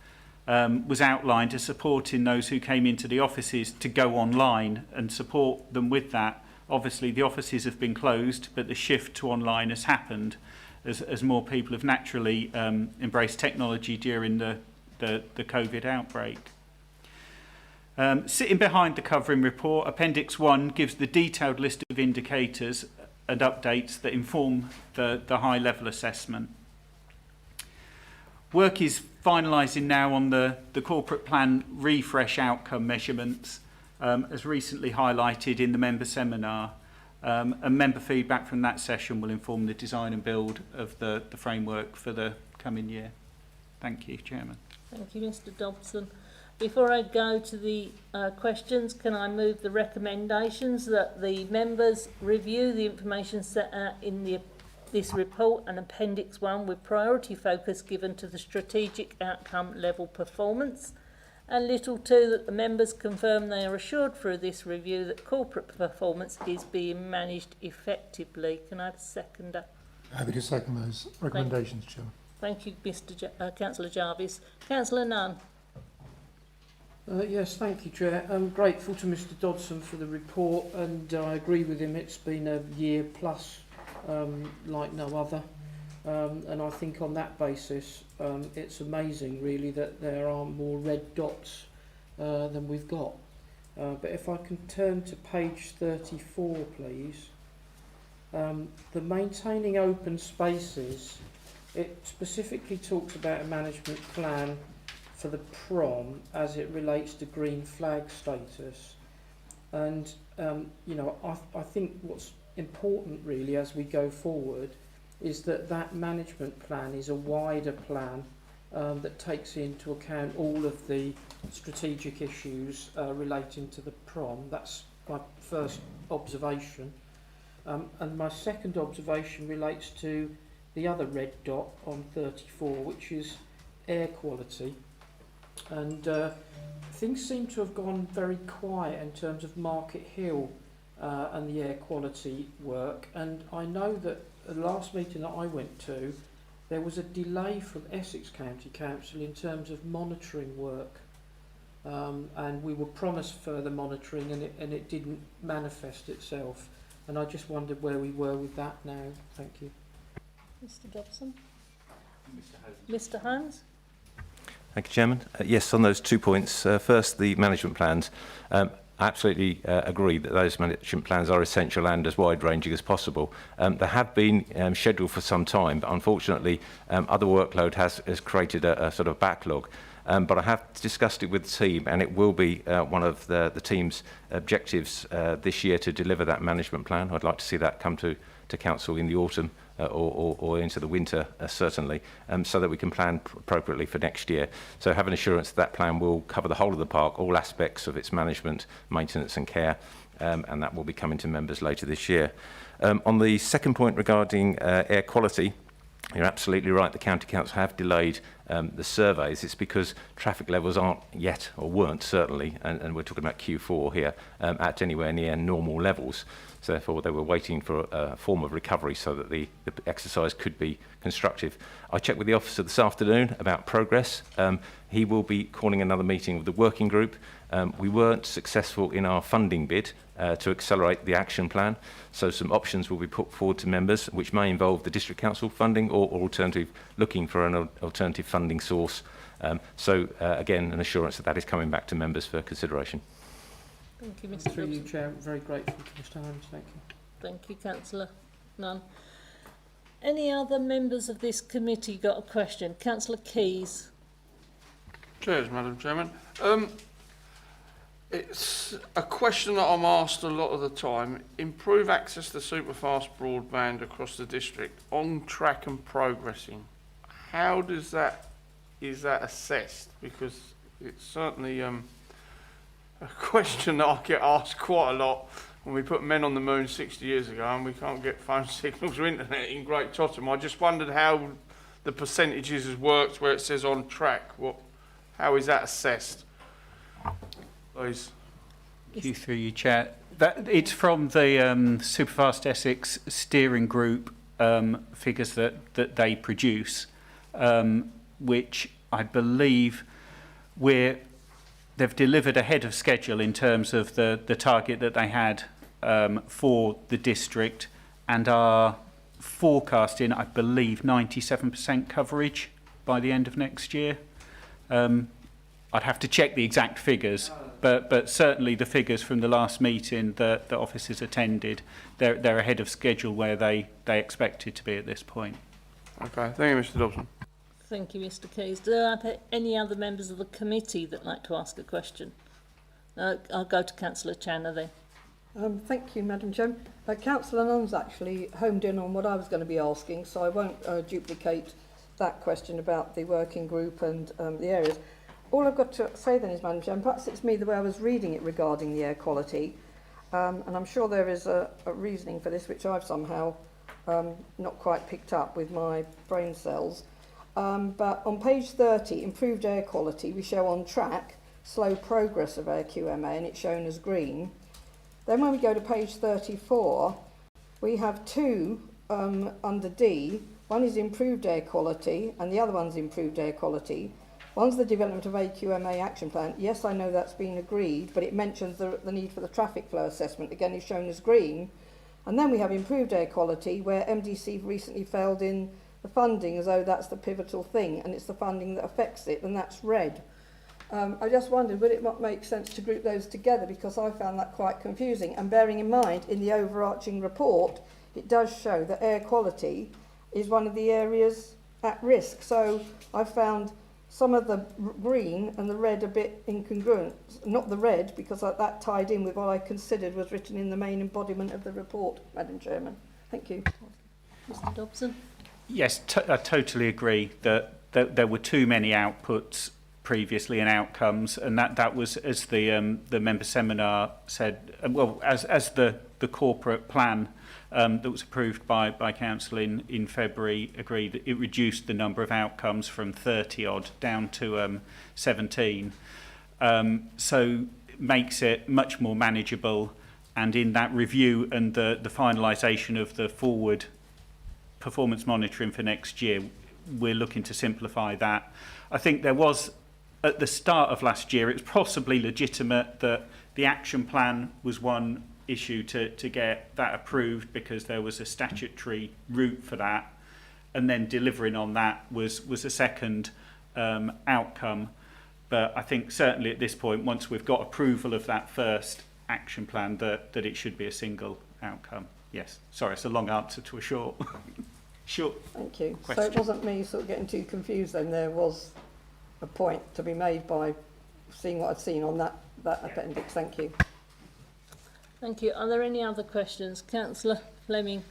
was outlined as supporting those who came into the offices to go online and support them with that. Obviously, the offices have been closed, but the shift to online has happened as more people have naturally embraced technology during the COVID outbreak. Sitting behind the covering report, Appendix 1 gives the detailed list of indicators and updates that inform the high-level assessment. Work is finalising now on the corporate plan refresh outcome measurements, as recently highlighted in the member seminar, and member feedback from that session will inform the design and build of the framework for the coming year. Thank you, Chairman. Thank you, Mr Dobson. Before I go to the questions, can I move the recommendations that the members review the information set out in this report and Appendix 1 with priority focus given to the strategic outcome level performance, and little 2 that the members confirm they are assured through this review that corporate performance is being managed effectively. Can I have a seconder? Happy to second those recommendations, Chairman. Thank you, Councillor Jarvis. Councillor Nunn. Yes, thank you, Chair. I'm grateful to Mr Dodson for the report, and I agree with him. It's been a year plus like no other, and I think on that basis it's amazing really that there are more red dots than we've got. But if I can turn to page 34, please. The maintaining open spaces, it specifically talks about a management plan for the prom as it relates to green flag status. And, you know, I think what's important really as we go forward is that that management plan is a wider plan that takes into account all of the strategic issues relating to the prom. That's my first observation. And my second observation relates to the other red dot on 34, which is air quality. And things seem to have gone very quiet in terms of Market Hill and the air quality work. And I know that the last meeting that I went to, there was a delay from Essex County Council in terms of monitoring work. And we were promised further monitoring, and it didn't manifest itself. And I just wondered where we were with that now. Thank you. Mr Dobson. Mr Holmes. Thank you, Chairman. Yes, on those 2 points. First, the management plans. I absolutely agree that those management plans are essential and as wide-ranging as possible. They have been scheduled for some time, but unfortunately, other workload has created a sort of backlog. But I have discussed it with the team, and it will be one of the team's objectives this year to deliver that management plan. I'd like to see that come to Council in the autumn or into the winter, certainly, so that we can plan appropriately for next year. So have an assurance that plan will cover the whole of the park, all aspects of its management, maintenance and care, and that will be coming to members later this year. On the second point regarding air quality, You're absolutely right. The county council have delayed the surveys. It's because traffic levels aren't yet, or weren't certainly, and we're talking about Q4 here, at anywhere near normal levels. So therefore, they were waiting for a form of recovery so that the exercise could be constructive. I checked with the officer this afternoon about progress. He will be calling another meeting with the working group. We weren't successful in our funding bid to accelerate the action plan, so some options will be put forward to members, which may involve the district council funding or alternative, looking for an alternative funding source. Again, an assurance that that is coming back to members for consideration. Thank you, Mr. Through you, Dobson. Chair, very grateful to Mr Holmes. Thank you. Thank you, Councillor. None. Any other members of this committee got a question? Councillor Keys. Cheers, Madam Chairman. It's a question that I'm asked a lot of the time. Improve access to superfast broadband across the district, on track and progressing. How is that assessed? Because it's certainly a question that I get asked quite a lot when we put men on the moon 60 years ago and we can't get phone signals or internet in Great Totham. I just wondered how the percentages has worked where it says on track. How is that assessed? Please. Thank you, through you, Chair. It's from the Superfast Essex steering group figures that they produce, which I believe they've delivered ahead of schedule in terms of the target that they had for the district, and are forecasting, I believe, 97% coverage by the end of next year. I'd have to check the exact figures, but certainly the figures from the last meeting that the officers attended, they're ahead of schedule where they expected to be at this point. Okay, thank you, Mr Dobson. Thank you, Mr. Keys. Do I have any other members of the committee that like to ask a question? I'll go to Councillor Channer then. Thank you, Madam Chair. Councillor Nunn's actually homed in on what I was going to be asking, so I won't duplicate that question about the working group and the areas. All I've got to say then is, Madam Chair, and perhaps it's me the way I was reading it regarding the air quality, and I'm sure there is a reasoning for this which I've somehow not quite picked up with my brain cells. But on page 30, improved air quality, we show on track, slow progress of air QMA, and it's shown as green. Then when we go to page 34, we have two under D. One is improved air quality, and the other one's improved air quality. One's the development of AQMA action plan. Yes, I know that's been agreed, but it mentions the need for the traffic flow assessment. Again, is shown as green. And then we have improved air quality, where MDC recently failed in the funding, as though that's the pivotal thing, and it's the funding that affects it, and that's red. I just wondered, would it not make sense to group those together, because I found that quite confusing. And bearing in mind, in the overarching report, it does show that air quality is one of the areas at risk. So I found some of the green and the red a bit incongruent. Not the red, because that tied in with what I considered was written in the main embodiment of the report, Madam Chairman. Thank you. Mr. Dobson. Yes, I totally agree that there were too many outputs previously and outcomes, and that was, as the member seminar said, well, as the corporate plan that was approved by council in February agreed, that it reduced the number of outcomes from 30 odd down to 17, so makes it much more manageable. And in that review and the finalisation of the forward performance monitoring for next year, we're looking to simplify that. I think there was, at the start of last year, it was possibly legitimate that the action plan was one issue to get that approved, because there was a statutory route for that, and then delivering on that was a second outcome. But I think certainly at this point, once we've got approval of that first action plan, that it should be a single outcome. Yes, sorry, it's a long answer to a short Thank you. question. So it wasn't me sort of getting too confused then. There was a point to be made by seeing what I'd seen on that appendix. Thank you. Thank you. Are there any other questions? Councillor Fleming.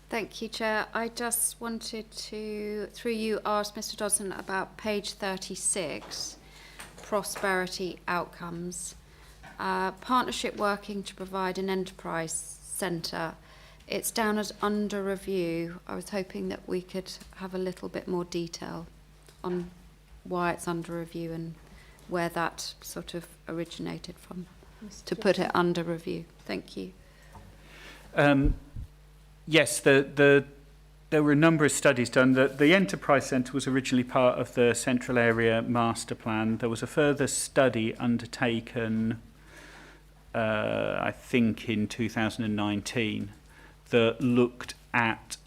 Thank you, Chair. I just wanted to, through you, ask Mr Dodson about page 36, prosperity outcomes. Partnership working to provide an enterprise centre. It's down as under review. I was hoping that we could have a little bit more detail on why it's under review and where that sort of originated from, to put it under review. Thank you. Yes, there were a number of studies done. The Enterprise Centre was originally part of the Central Area Master Plan. There was a further study undertaken, I think, in 2019 that looked at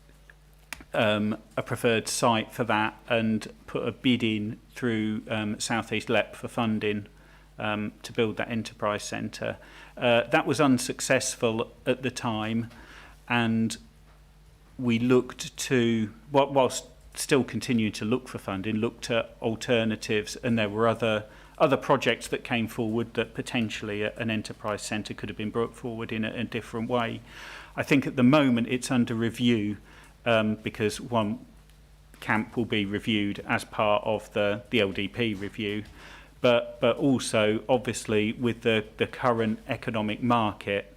a preferred site for that and put a bid in through South East LEP for funding to build that Enterprise Centre. That was unsuccessful at the time, and we looked to, whilst still continuing to look for funding, looked at alternatives, and there were other projects that came forward that potentially an enterprise centre could have been brought forward in a different way. I think at the moment it's under review because one camp will be reviewed as part of the LDP review, but also obviously with the current economic market,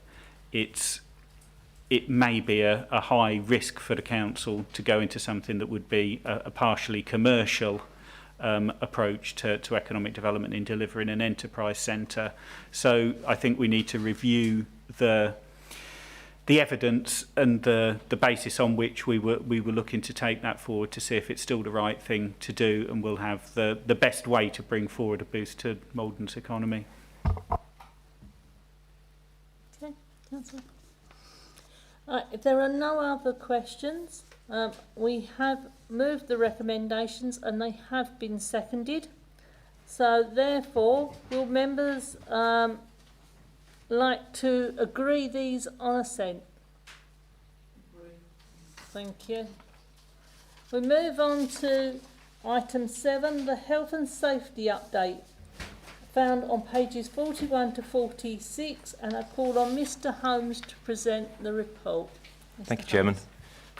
it may be a high risk for the council to go into something that would be a partially commercial approach to economic development in delivering an enterprise centre. So I think we need to review the evidence and the basis on which we were looking to take that forward to see if it's still the right thing to do, and we'll have the best way to bring forward a boost to Malden's economy. Okay, Councillor. If there are no other questions, we have moved the recommendations and they have been seconded. So therefore, will members like to agree these on assent? Thank you. We move on to item 7, the health and safety update, found on pages 41 to 46, and I call on Mr Holmes to present the report. Thank you, Chairman.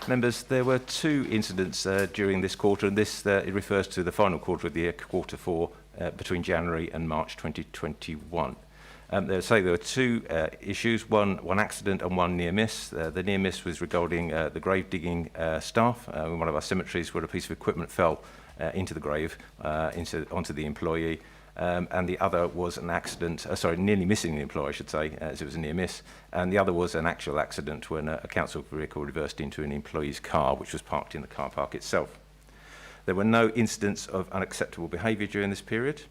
Members, there were 2 incidents during this quarter, and this it refers to the final quarter of the year, quarter 4, between January and March 2021. There were 2 issues, one accident and one near miss. The near miss was regarding the grave digging staff in one of our cemeteries, where a piece of equipment fell into the grave, onto the employee. And the other was an accident, nearly missing the employee, I should say, as it was a near miss. And the other was an actual accident when a council vehicle reversed into an employee's car, which was parked in the car park itself. There were no incidents of unacceptable behaviour during this period.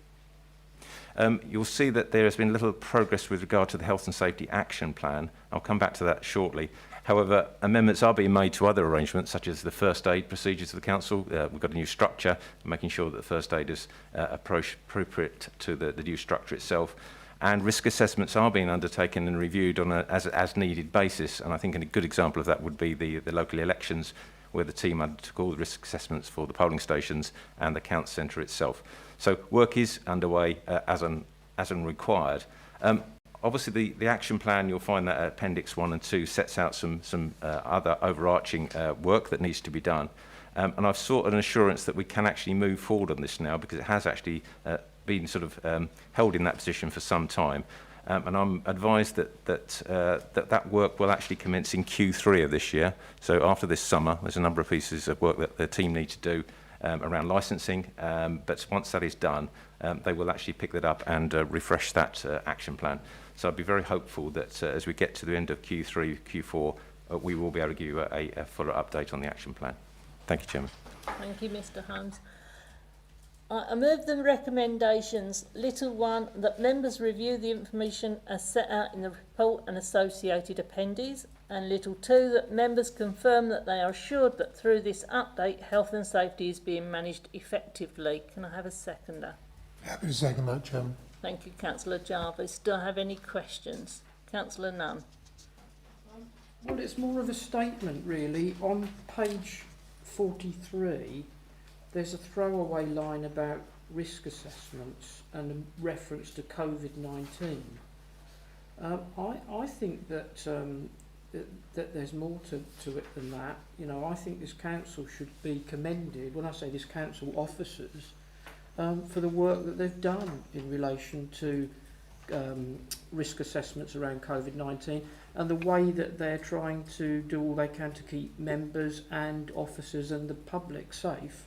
You'll see that there has been little progress with regard to the Health and Safety Action Plan. I'll come back to that shortly. However, amendments are being made to other arrangements, such as the first aid procedures of the council. We've got a new structure, making sure that the first aid is appropriate to the new structure itself. And risk assessments are being undertaken and reviewed on as needed basis. And I think a good example of that would be the local elections, where the team undertook all the risk assessments for the polling stations and the count centre itself. So work is underway as and required. Obviously, the action plan, you'll find that Appendix 1 and 2 sets out some other overarching work that needs to be done. And I've sought an assurance that we can actually move forward on this now, because it has actually been sort of held in that position for some time. And I'm advised that work will actually commence in Q3 of this year. So after this summer, there's a number of pieces of work that the team need to do around licensing. But once that is done, they will actually pick that up and refresh that action plan. So I'd be very hopeful that as we get to the end of Q3, Q4, we will be able to give you a fuller update on the action plan. Thank you, Chairman. Thank you, Mr Holmes. I move the recommendations. Little 1, that members review the information as set out in the report and associated appendices, and little 2, that members confirm that they are assured that through this update, health and safety is being managed effectively. Can I have a seconder? Happy to second that, Chairman. Thank you, Councillor Jarvis. Do I have any questions? Councillor Nunn. Well, it's more of a statement, really. On page 43, there's a throwaway line about risk assessments and a reference to COVID-19. I think that there's more to it than that. You know, I think this council should be commended, when I say this council, officers, for the work that they've done in relation to risk assessments around COVID-19 and the way that they're trying to do all they can to keep members and officers and the public safe,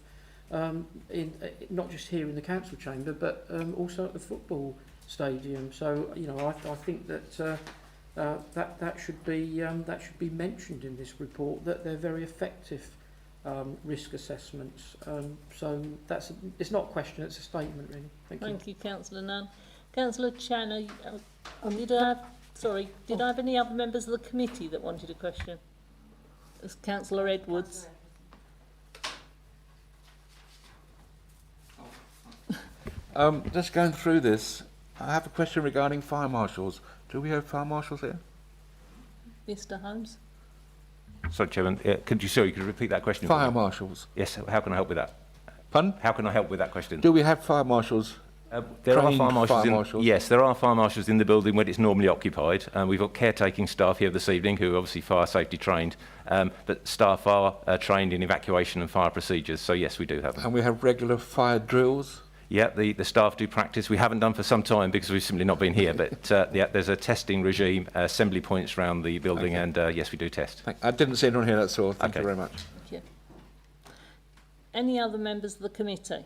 not just here in the council chamber, but also at the football stadium. So, you know, I think that that should be mentioned in this report, that they're very effective risk assessments. So it's not a question, it's a statement, really. Thank you, Councillor Nunn. Councillor Channer, did I have any other members of the committee that wanted a question? As Councillor Edwards. Just going through this, I have a question regarding fire marshals. Do we have fire marshals here? Mr Holmes. Sorry, Chairman, could you repeat that question? Fire marshals. Yes, how can I help with that? Pardon? How can I help with that question? Do we have fire marshals? There are Trained fire marshals. fire marshals? Yes, there are fire marshals in the building when it's normally occupied. We've got caretaking staff here this evening who are obviously fire safety trained, but staff are trained in evacuation and fire procedures. So yes, we do have them. And we have regular fire drills? Yeah, the staff do practice. We haven't done for some time because we've simply not been here, but yeah, there's a testing regime, assembly points around the building, and yes, we do test. I didn't see it on here, that's all. Thank you very much. Thank you. Any other members of the committee?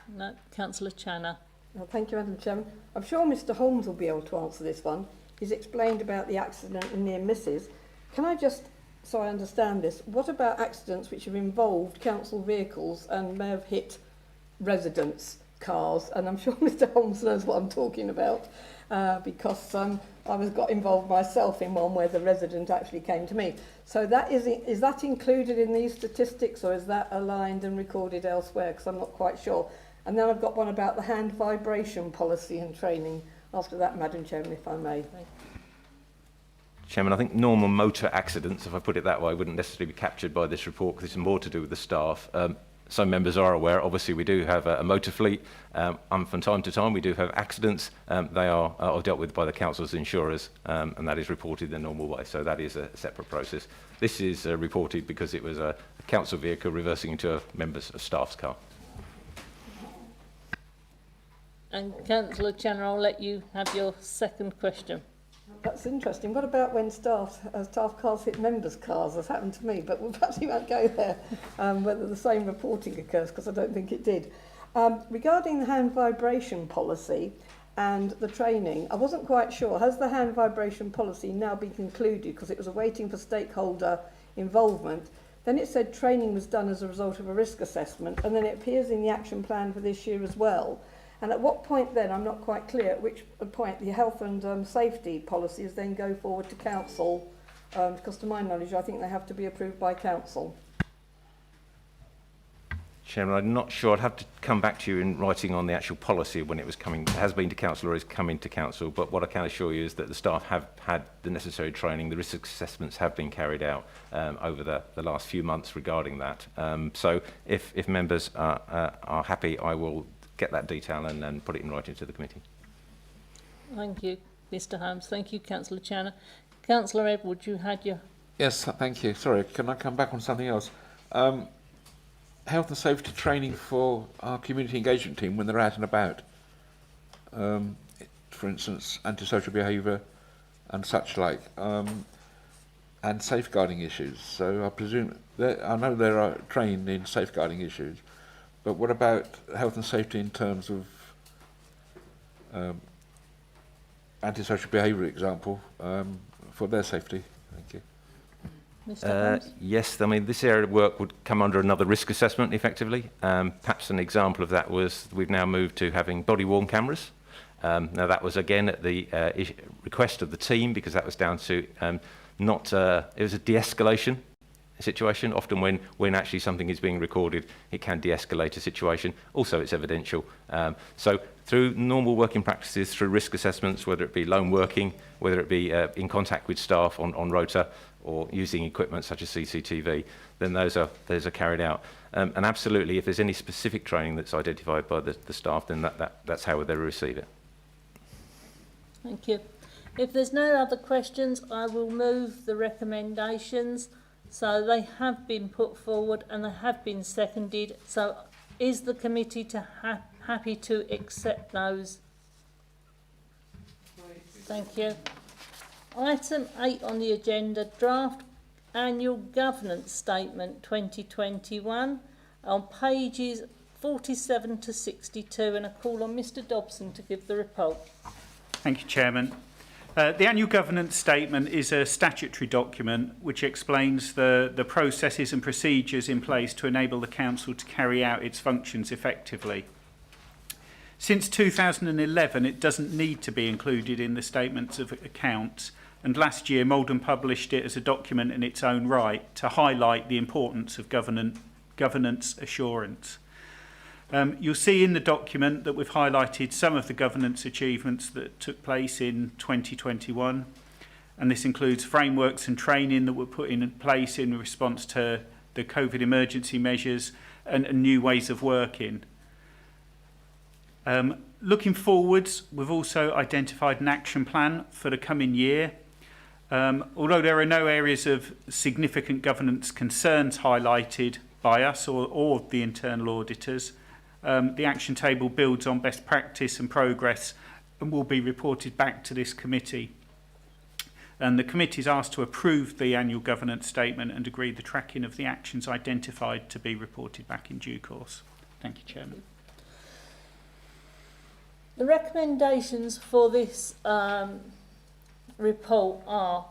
No. Councillor Channer. Well, thank you, Madam Chairman. I'm sure Mr Holmes will be able to answer this one. He's explained about the accident and near misses. Can I just, so I understand this, what about accidents which have involved council vehicles and may have hit residents' cars? And I'm sure Mr Holmes knows what I'm talking about because I got involved myself in one where the resident actually came to me. So that is that included in these statistics, or is that aligned and recorded elsewhere? Because I'm not quite sure. And then I've got one about the hand vibration policy and training. After that, Madam Chairman, if I may. Chairman, I think normal motor accidents, if I put it that way, wouldn't necessarily be captured by this report because it's more to do with the staff. Some members are aware, obviously we do have a motor fleet, and from time to time we do have accidents. They are dealt with by the council's insurers, and that is reported the normal way, so that is a separate process. This is reported because it was a council vehicle reversing into a member's staff's car. And Councillor Channer, I'll let you have your second question. That's interesting. What about when staff cars hit members' cars? That's happened to me, but perhaps we won't go there, whether the same reporting occurs, because I don't think it did. Regarding the hand vibration policy and the training, I wasn't quite sure. Has the hand vibration policy now been concluded? Because it was waiting for stakeholder involvement. Then it said training was done as a result of a risk assessment, and then it appears in the action plan for this year as well. And at what point then, I'm not quite clear, at which point the health and safety policies then go forward to council, because to my knowledge, I think they have to be approved by council. Chairman, I'm not sure. I'd have to come back to you in writing on the actual policy when it was coming. It has been to council or is coming to council, but what I can assure you is that the staff have had the necessary training. The risk assessments have been carried out over the last few months regarding that. So if members are happy, I will get that detail and put it in writing to the committee. Thank you, Mr Holmes. Thank you, Councillor Channer. Councillor Edwards, you had your... Yes, thank you. Sorry, can I come back on something else? Health and safety training for our community engagement team when they're out and about. For instance, antisocial behaviour and such like, and safeguarding issues. So I presume, I know they are trained in safeguarding issues, but what about health and safety in terms of antisocial behaviour, example, for their safety? Thank you. Mr Holmes? Yes, I mean, this area of work would come under another risk assessment, effectively. Perhaps an example of that was we've now moved to having body-worn cameras. Now, that was, again, at the request of the team, because that was down to it was a de-escalation situation. Often when actually something is being recorded, it can de-escalate a situation. Also, it's evidential. So through normal working practices, through risk assessments, whether it be lone working, whether it be in contact with staff on rota, or using equipment such as CCTV, then those are carried out. And absolutely, if there's any specific training that's identified by the staff, then that's how they receive it. Thank you. If there's no other questions, I will move the recommendations. So they have been put forward and they have been seconded. So is the committee happy to accept those? Thank you. Item 8 on the agenda, draft annual governance statement 2021 on pages 47 to 62, and I call on Mr Dobson to give the report. Thank you, Chairman. The annual governance statement is a statutory document which explains the processes and procedures in place to enable the Council to carry out its functions effectively. Since 2011, it doesn't need to be included in the statements of accounts, and last year Malden published it as a document in its own right to highlight the importance of governance assurance. You'll see in the document that we've highlighted some of the governance achievements that took place in 2021, and this includes frameworks and training that were put in place in response to the COVID emergency measures and new ways of working. Looking forwards, we've also identified an action plan for the coming year. Although there are no areas of significant governance concerns highlighted by us or the internal auditors, the action table builds on best practice and progress and will be reported back to this committee. And the committee is asked to approve the annual governance statement and agree the tracking of the actions identified to be reported back in due course. Thank you, Chairman. The recommendations for this report are: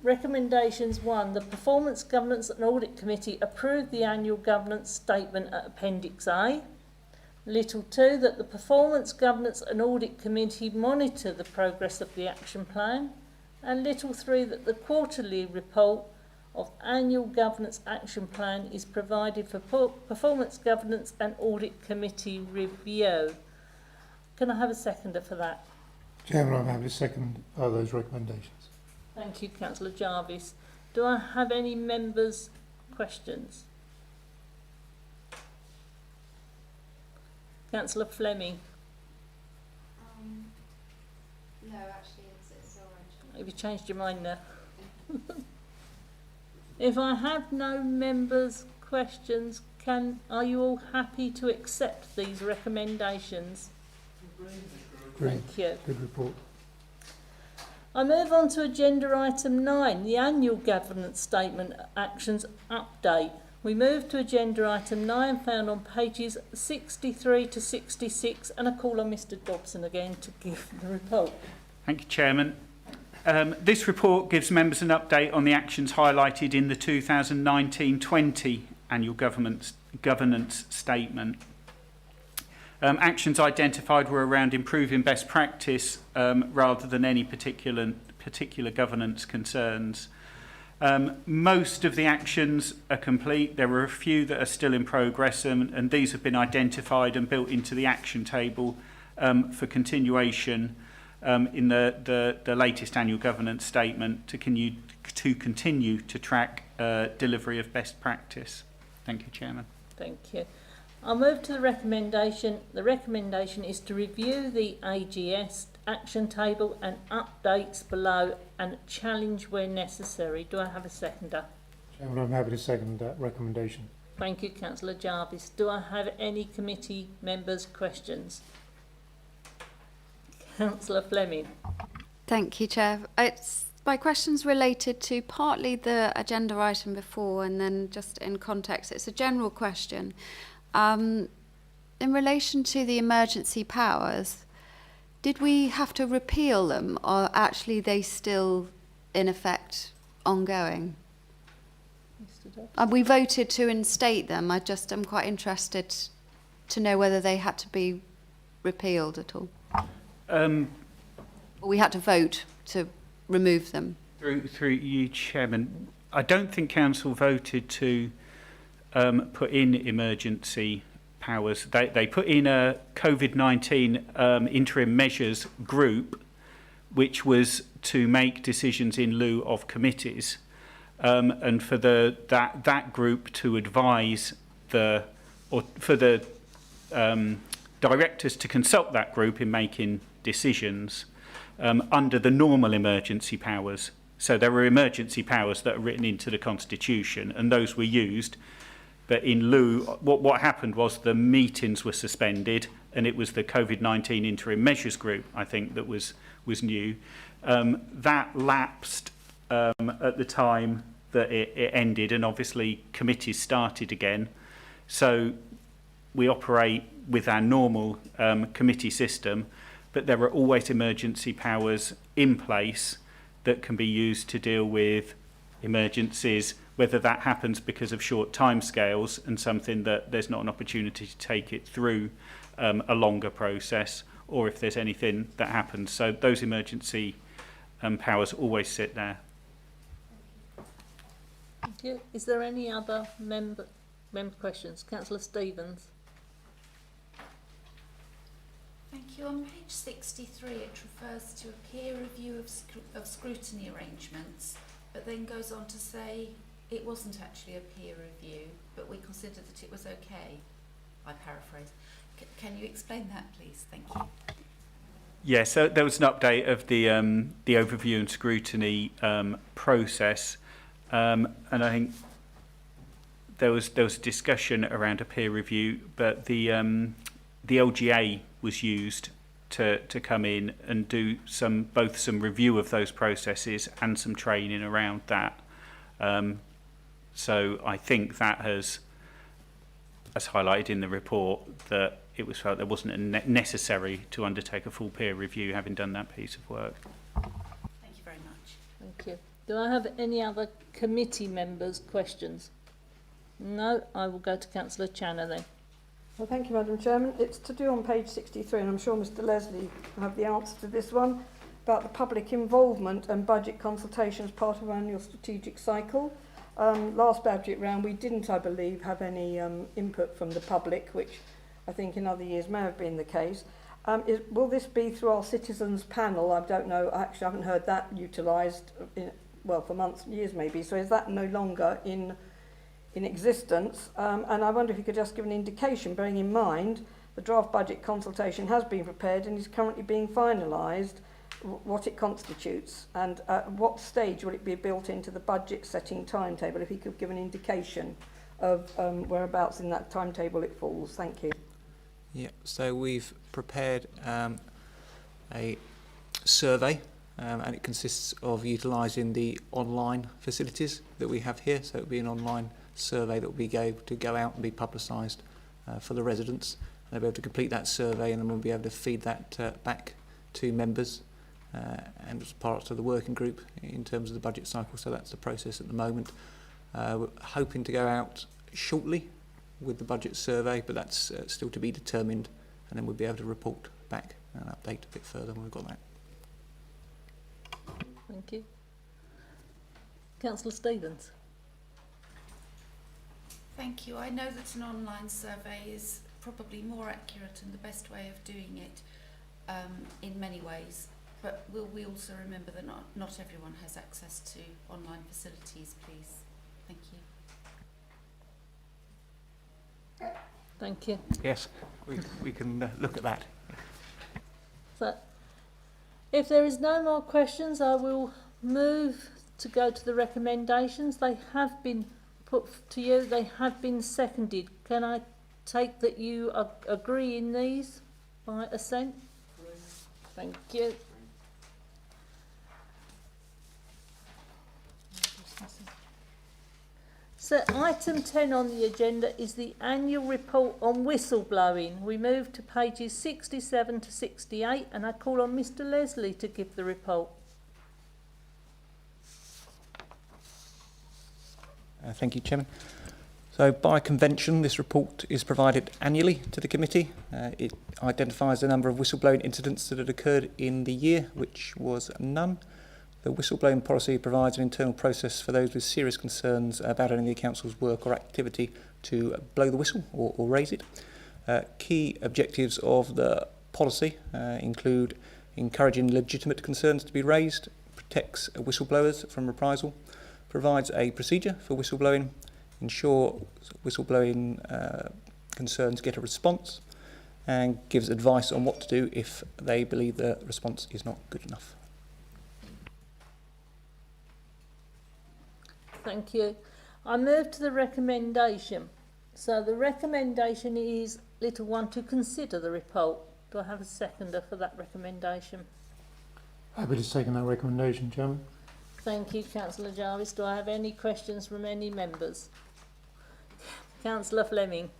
recommendations 1, the Performance, Governance and Audit Committee approved the annual governance statement at Appendix A. Little 2, that the Performance, Governance and Audit Committee monitor the progress of the action plan. And little 3, that the quarterly report of annual governance action plan is provided for Performance, Governance and Audit Committee review. Can I have a seconder for that? Chairman, I'm happy to second those recommendations. Thank you, Councillor Jarvis. Do I have any members' questions? Councillor Fleming. No, actually, it's all right. Have you changed your mind now? If I have no members' questions, are you all happy to accept these recommendations? Green. Thank you. Good report. I move on to agenda item 9, the annual governance statement actions update. We move to agenda item 9, found on pages 63 to 66, and I call on Mr Dobson again to give the report. Thank you, Chairman. This report gives members an update on the actions highlighted in the 2019-20 annual governance statement. Actions identified were around improving best practice rather than any particular governance concerns. Most of the actions are complete. There are a few that are still in progress, and these have been identified and built into the action table for continuation in the latest annual governance statement to continue to track delivery of best practice. Thank you, Chairman. Thank you. I'll move to the recommendation. The recommendation is to review the AGS action table and updates below and challenge where necessary. Do I have a seconder? Chairman, I'm happy to second that recommendation. Thank you, Councillor Jarvis. Do I have any committee members' questions? Councillor Fleming. Thank you, Chair. My question's related to partly the agenda item before and then just in context. It's a general question. In relation to the emergency powers, did we have to repeal them or actually they still in effect ongoing? We voted to instate them. I'm quite interested to know whether they had to be repealed at all. Or we had to vote to remove them. Through you, Chairman, I don't think Council voted to put in emergency powers. They put in a COVID-19 interim measures group, which was to make decisions in lieu of committees, and for that group to advise for the directors to consult that group in making decisions under the normal emergency powers. So there were emergency powers that are written into the Constitution, and those were used. But in lieu, what happened was the meetings were suspended and it was the COVID-19 interim measures group, I think, that was new. That lapsed at the time that it ended, and obviously committees started again. So we operate with our normal committee system, but there are always emergency powers in place that can be used to deal with emergencies, whether that happens because of short timescales and something that there's not an opportunity to take it through a longer process, or if there's anything that happens. So those emergency powers always sit there. Thank you. Is there any other member questions? Councillor Stevens. Thank you. On page 63, it refers to a peer review of scrutiny arrangements, but then goes on to say it wasn't actually a peer review, but we considered that it was okay. I paraphrase. Can you explain that, please? Thank you. Yeah, so there was an update of the overview and scrutiny process, and I think there was a discussion around a peer review, but the LGA was used to come in and do both some review of those processes and some training around that. So I think that has, as highlighted in the report, that it was felt there wasn't necessary to undertake a full peer review, having done that piece of work. Thank you very much. Thank you. Do I have any other committee members' questions? No, I will go to Councillor Channer then. Well, thank you, Madam Chairman. It's to do on page 63, and I'm sure Mr Leslie will have the answer to this one, about the public involvement and budget consultation as part of our annual strategic cycle. Last budget round, we didn't, I believe, have any input from the public, which I think in other years may have been the case. Will this be through our citizens panel? I don't know. Actually, I haven't heard that utilised, for months, years maybe. So is that no longer in existence? And I wonder if you could just give an indication, bearing in mind the draft budget consultation has been prepared and is currently being finalised, what it constitutes, and at what stage will it be built into the budget setting timetable, if you could give an indication of whereabouts in that timetable it falls. Thank you. Yeah, so we've prepared a survey, and it consists of utilising the online facilities that we have here. So it will be an online survey that will be able to go out and be publicised for the residents. They'll be able to complete that survey, and then we'll be able to feed that back to members and as part of the working group in terms of the budget cycle. So that's the process at the moment. We're hoping to go out shortly with the budget survey, but that's still to be determined, and then we'll be able to report back and update a bit further when we've got that. Thank you. Councillor Stevens. Thank you. I know that an online survey is probably more accurate and the best way of doing it in many ways, but will we also remember that not everyone has access to online facilities, please? Thank you. Thank you. Yes, we can look at that. So, if there is no more questions, I will move to go to the recommendations. They have been put to you. They have been seconded. Can I take that you agree in these by assent? Thank you. So item 10 on the agenda is the annual report on whistleblowing. We move to pages 67 to 68 and I call on Mr Leslie to give the report. Thank you, Chairman. So by convention, this report is provided annually to the committee. It identifies the number of whistleblowing incidents that had occurred in the year, which was none. The whistleblowing policy provides an internal process for those with serious concerns about any of the council's work or activity to blow the whistle or raise it. Key objectives of the policy include encouraging legitimate concerns to be raised, protects whistleblowers from reprisal, provides a procedure for whistleblowing, ensure whistleblowing concerns get a response, and gives advice on what to do if they believe the response is not good enough. Thank you. I move to the recommendation. So the recommendation is little one to consider the report. Do I have a seconder for that recommendation? Happy to second that recommendation, Chairman. Thank you, Councillor Jarvis. Do I have any questions from any members? Councillor Fleming.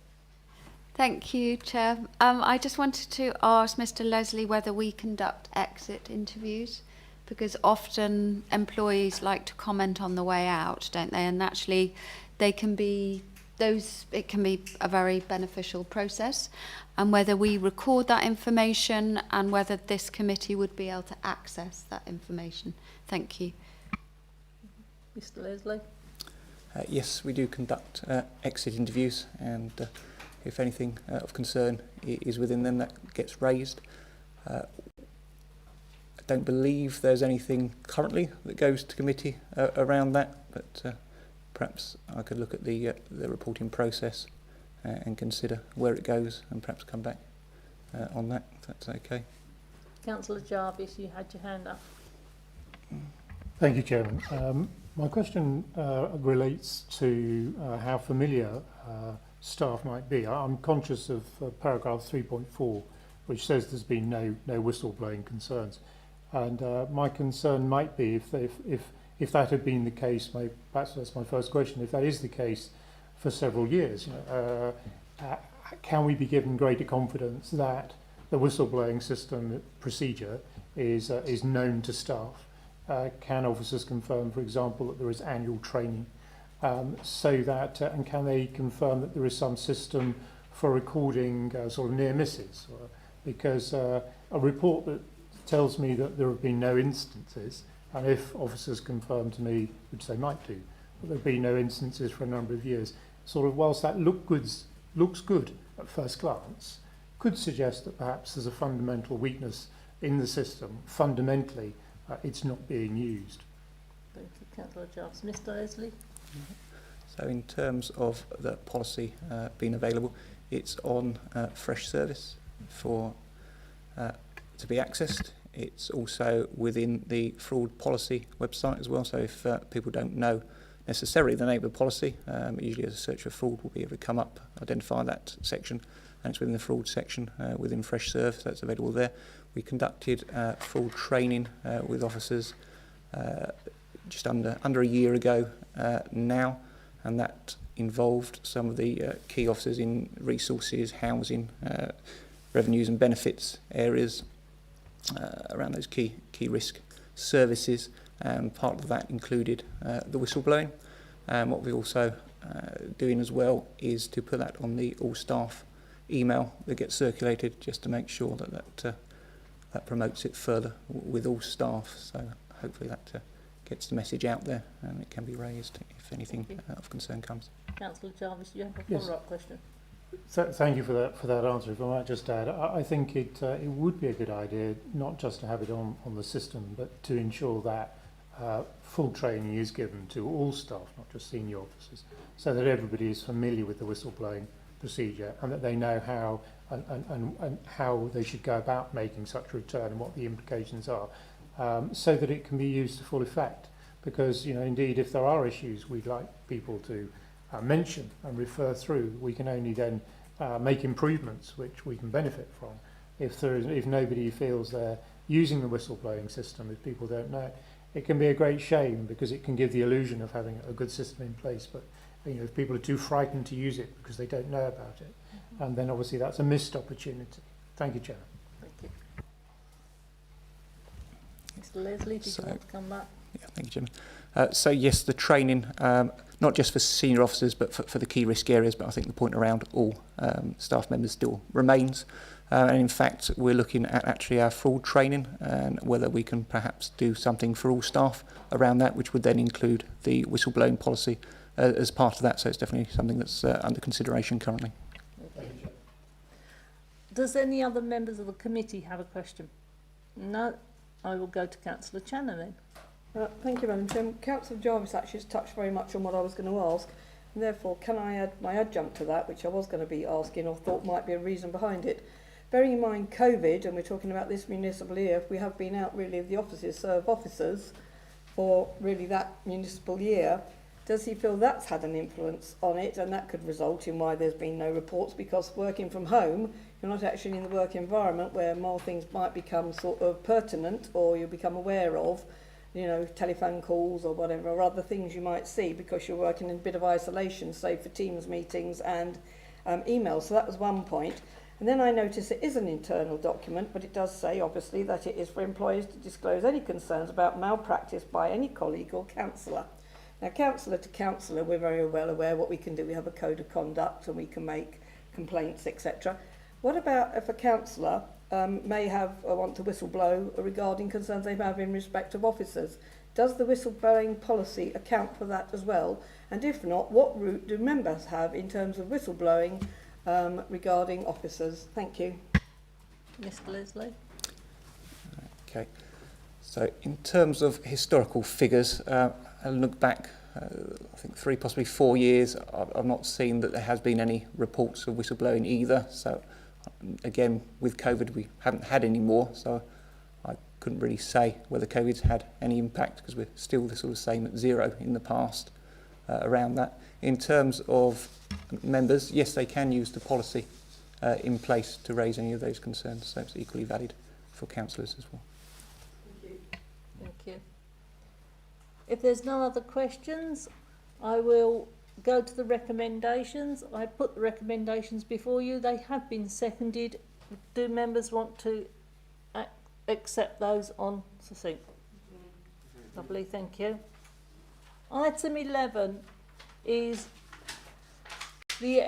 Thank you, Chair. I just wanted to ask Mr. Leslie whether we conduct exit interviews, because often employees like to comment on the way out, don't they? And actually, it can be a very beneficial process, and whether we record that information and whether this committee would be able to access that information. Thank you. Mr. Leslie. Yes, we do conduct exit interviews, and if anything of concern is within them, that gets raised. I don't believe there's anything currently that goes to committee around that, but perhaps I could look at the reporting process and consider where it goes, and perhaps come back on that, if that's okay. Councillor Jarvis, you had your hand up. Thank you, Chairman. My question relates to how familiar staff might be. I'm conscious of paragraph 3.4, which says there's been no whistleblowing concerns, and my concern might be if that had been the case. Perhaps that's my first question. If that is the case for several years, can we be given greater confidence that the whistleblowing system procedure is known to staff? Can officers confirm, for example, that there is annual training, so that and can they confirm that there is some system for recording sort of near misses? Because a report that tells me that there have been no instances, and if officers confirm to me, which they might do, that there have been no instances for a number of years, sort of whilst that looks good at first glance, could suggest that perhaps there's a fundamental weakness in the system. Fundamentally, it's not being used. Thank you, Councillor Jarvis. Mr. Leslie. So in terms of the policy being available, it's on fresh service for to be accessed. It's also within the fraud policy website as well. So if people don't know necessarily the name of the policy, usually as a search for fraud will be able to come up, identify that section, and it's within the fraud section within fresh serve, so that's available there. We conducted fraud training with officers just under a year ago now, and that involved some of the key officers in resources, housing, revenues and benefits areas around those key risk services. Part of that included the whistleblowing. What we're also doing as well is to put that on the all staff email that gets circulated, just to make sure that promotes it further with all staff. So hopefully that gets the message out there, and it can be raised if anything of concern comes. Councillor Jarvis, do you have a Yes. follow-up question? Thank you for that answer. If I might just add, I think it would be a good idea not just to have it on the system, but to ensure that full training is given to all staff, not just senior officers, so that everybody is familiar with the whistleblowing procedure, and that they know how and how they should go about making such a return and what the implications are, so that it can be used to full effect. Because, indeed, if there are issues we'd like people to mention and refer through, we can only then make improvements which we can benefit from. If nobody feels they're using the whistleblowing system, if people don't know, it can be a great shame, because it can give the illusion of having a good system in place. But if people are too frightened to use it because they don't know about it, and then obviously that's a missed opportunity. Thank you, Chair. Thank you. Mr. Leslie, did you want to come back? Yeah, thank you, Jim. So yes, the training, not just for senior officers, but for the key risk areas, but I think the point around all staff members still remains. And in fact, we're looking at actually our fraud training, and whether we can perhaps do something for all staff around that, which would then include the whistleblowing policy as part of that. So it's definitely something that's under consideration currently. Okay. Does any other members of the committee have a question? No. I will go to Councillor Channer then. Thank you, Madam Chairman. Councillor Jarvis actually has touched very much on what I was going to ask, and therefore can I add my adjunct to that, which I was going to be asking or thought might be a reason behind it. Bearing in mind COVID, and we're talking about this municipal year, we have been out really of the offices, serve officers for really that municipal year. Does he feel that's had an influence on it, and that could result in why there's been no reports? Because working from home, you're not actually in the work environment where more things might become sort of pertinent, or you become aware of, you know, telephone calls or whatever, or other things you might see because you're working in a bit of isolation, say for Teams meetings and emails. So that was one point. And then I notice it is an internal document, but it does say, obviously, that it is for employers to disclose any concerns about malpractice by any colleague or counsellor. Now, counsellor to counsellor, we're very well aware what we can do. We have a code of conduct and we can make complaints, etc. What about if a counsellor may have want to whistleblow regarding concerns they have in respect of officers? Does the whistleblowing policy account for that as well? And if not, what route do members have in terms of whistleblowing regarding officers? Thank you. Mr. Leslie. Okay. So in terms of historical figures, I look back, I think 3, possibly 4 years, I've not seen that there has been any reports of whistleblowing either. So again, with COVID, we haven't had any more. So I couldn't really say whether COVID's had any impact because we're still the sort of same at 0 in the past around that. In terms of members, yes, they can use the policy in place to raise any of those concerns. So it's equally valid for councillors as well. Thank you. If there's no other questions, I will go to the recommendations. I put the recommendations before you. They have been seconded. Do members want to accept those on succinct? Lovely, thank you. Item 11 is the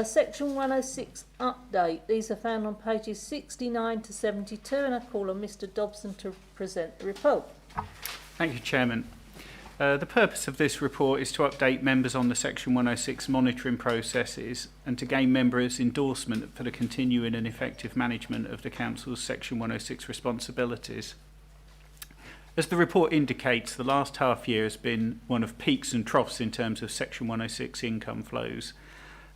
Section 106 update. These are found on pages 69 to 72, and I call on Mr. Dobson to present the report. Thank you, Chairman. The purpose of this report is to update members on the Section 106 monitoring processes and to gain members' endorsement for the continuing and effective management of the Council's Section 106 responsibilities. As the report indicates, the last half year has been one of peaks and troughs in terms of Section 106 income flows.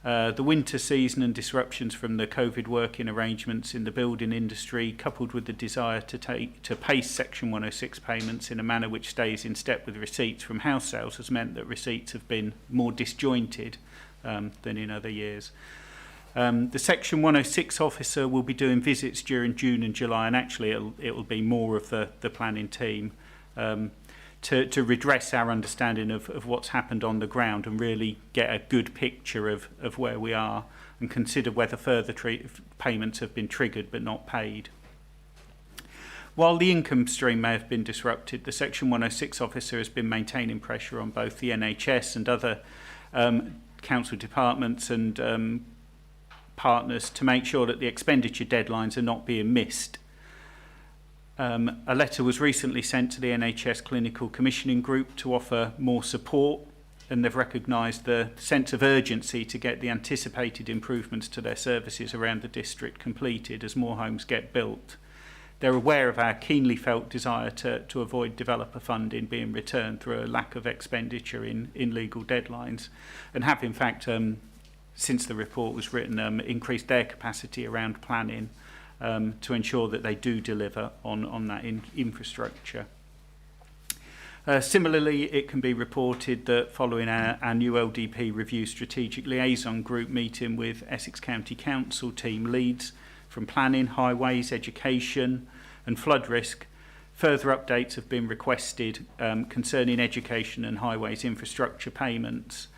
The winter season and disruptions from the COVID working arrangements in the building industry, coupled with the desire to pace Section 106 payments in a manner which stays in step with receipts from house sales, has meant that receipts have been more disjointed than in other years. The Section 106 officer will be doing visits during June and July, and actually it will be more of the planning team to redress our understanding of what's happened on the ground and really get a good picture of where we are and consider whether further payments have been triggered but not paid. While the income stream may have been disrupted, the Section 106 officer has been maintaining pressure on both the NHS and other council departments and partners to make sure that the expenditure deadlines are not being missed. A letter was recently sent to the NHS Clinical Commissioning Group to offer more support, and they've recognised the sense of urgency to get the anticipated improvements to their services around the district completed as more homes get built. They're aware of our keenly felt desire to avoid developer funding being returned through a lack of expenditure in legal deadlines, and have in fact, since the report was written, increased their capacity around planning to ensure that they do deliver on that infrastructure. Similarly, it can be reported that following our new LDP review strategic liaison group meeting with Essex County Council team leads from planning, highways, education and flood risk, further updates have been requested concerning education and highways infrastructure payments.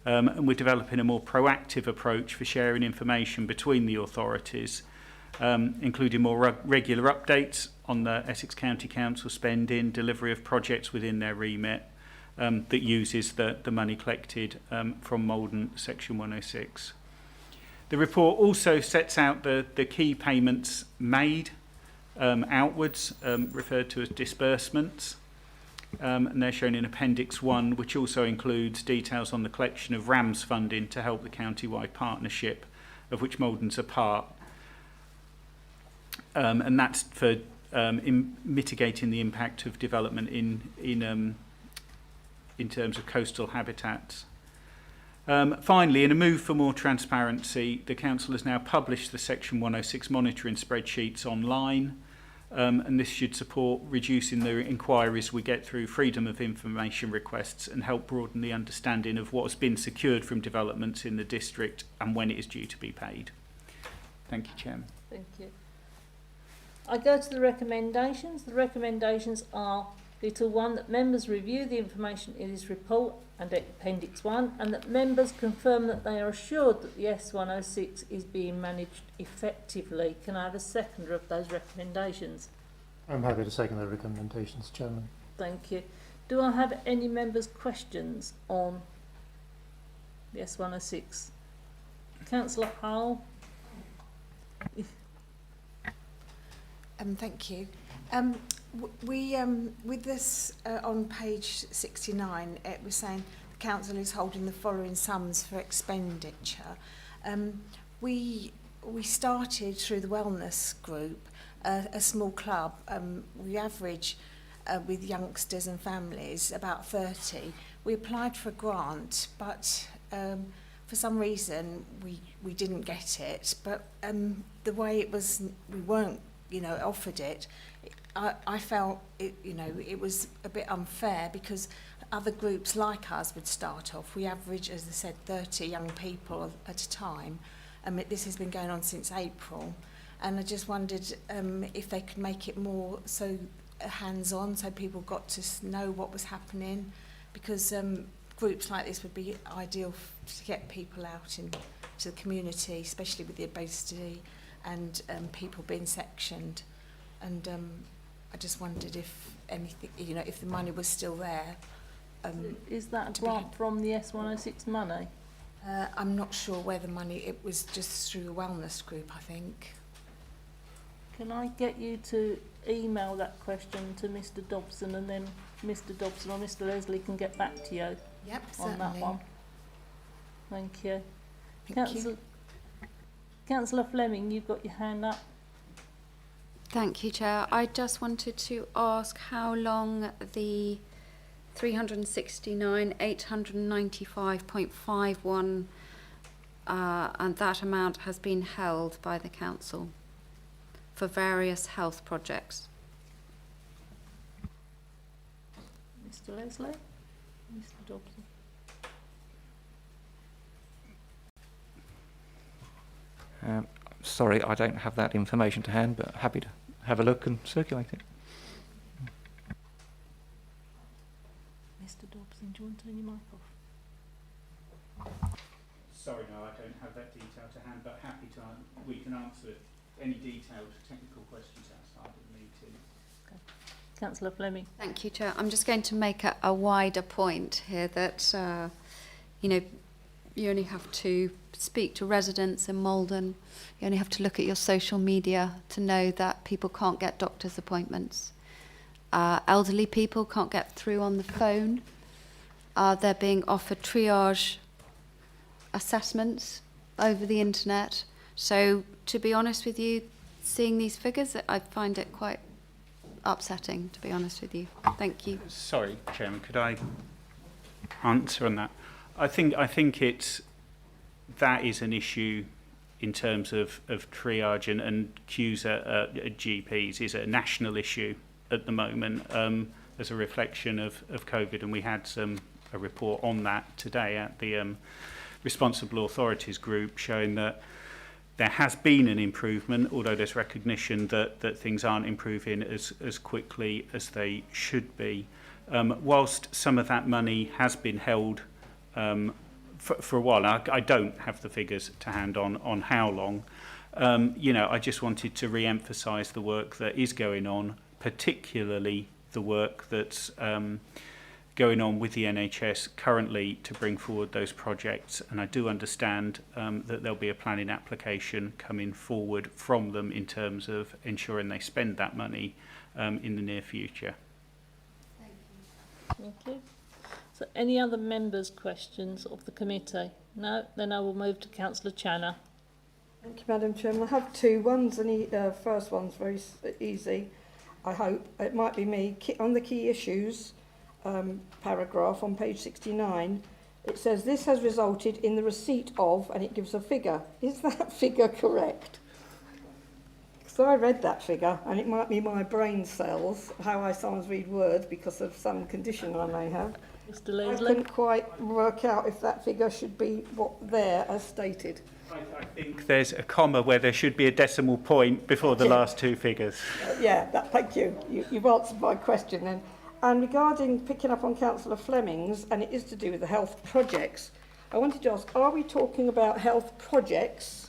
And we're developing a more proactive approach for sharing information between the authorities, including more regular updates on the Essex County Council spending, delivery of projects within their remit that uses the money collected from Malden Section 106. The report also sets out the key payments made outwards, referred to as disbursements, and they're shown in Appendix 1, which also includes details on the collection of RAMS funding to help the county-wide partnership, of which Malden's a part. And that's for mitigating the impact of development in terms of coastal habitats. Finally, in a move for more transparency, the Council has now published the Section 106 monitoring spreadsheets online. and this should support reducing the inquiries we get through freedom of information requests and help broaden the understanding of what has been secured from developments in the district and when it is due to be paid. Thank you, Chairman. Thank you. I go to the recommendations. The recommendations are Little 1, that members review the information in this report and Appendix 1, and that members confirm that they are assured that the S106 is being managed effectively. Can I have a seconder of those recommendations? I'm happy to second the recommendations, Chairman. Thank you. Do I have any members' questions on the S106? Councillor Hull? Thank you. With this on page 69, it was saying the council is holding the following sums for expenditure. We started through the wellness group, a small club. We average with youngsters and families about 30. We applied for a grant, but for some reason we didn't get it. But the way it was, we weren't, offered it. I felt it was a bit unfair because other groups like us would start off. We average, as I said, 30 young people at a time. This has been going on since April, and I just wondered if they could make it more so hands-on, so people got to know what was happening, because groups like this would be ideal to get people out into the community, especially with the obesity and people being sectioned. And I just wondered if anything, if the money was still there. Is that a grant from the S106 money? I'm not sure where the money, it was just through a wellness group, I think. Can I get you to email that question to Mr Dobson, and then Mr Dobson or Mr Leslie can get back to you Yep, on that certainly. one? Thank you. Thank you. Councillor Fleming, you've got your hand up. Thank you, Chair. I just wanted to ask how long the 369,895.51 and that amount has been held by the council for various health projects. Mr Leslie? Mr Dobson? Sorry, I don't have that information to hand, but happy to have a look and circulate it. Mr Dobson, do you want to turn your mic off? Sorry, no, I don't have that detail to hand, but happy to. We can answer any detailed technical questions outside of the meeting. Okay. Councillor Fleming. Thank you, Chair. I'm just going to make a wider point here that, you only have to speak to residents in Malden. You only have to look at your social media to know that people can't get doctor's appointments. Elderly people can't get through on the phone. They're being offered triage assessments over the internet. So, to be honest with you, seeing these figures, I find it quite upsetting, to be honest with you. Thank you. Sorry, Chairman, could I answer on that? I think that is an issue in terms of triage and queues at GPs is a national issue at the moment as a reflection of COVID, and we had a report on that today at the Responsible Authorities Group showing that there has been an improvement, although there's recognition that things aren't improving as quickly as they should be. Whilst some of that money has been held for a while, I don't have the figures to hand on how long. I just wanted to re-emphasise the work that is going on, particularly the work that's going on with the NHS currently to bring forward those projects. And I do understand that there'll be a planning application coming forward from them in terms of ensuring they spend that money in the near future. Thank you. So any other members' questions of the committee? No? Then I will move to Councillor Channer. Thank you, Madam Chairman. I have two. First one's very easy, I hope. It might be me. On the key issues paragraph on page 69, it says this has resulted in the receipt of, and it gives a figure. Is that figure correct? So I read that figure, and it might be my brain cells, how I sometimes read words because of some condition I may have. Mr. I Leslie? couldn't quite work out if that figure should be what there as stated. I think there's a comma where there should be a decimal point before the last two figures. Thank you. You've answered my question then. And regarding picking up on Councillor Fleming's, and it is to do with the health projects, I wanted to ask, are we talking about health projects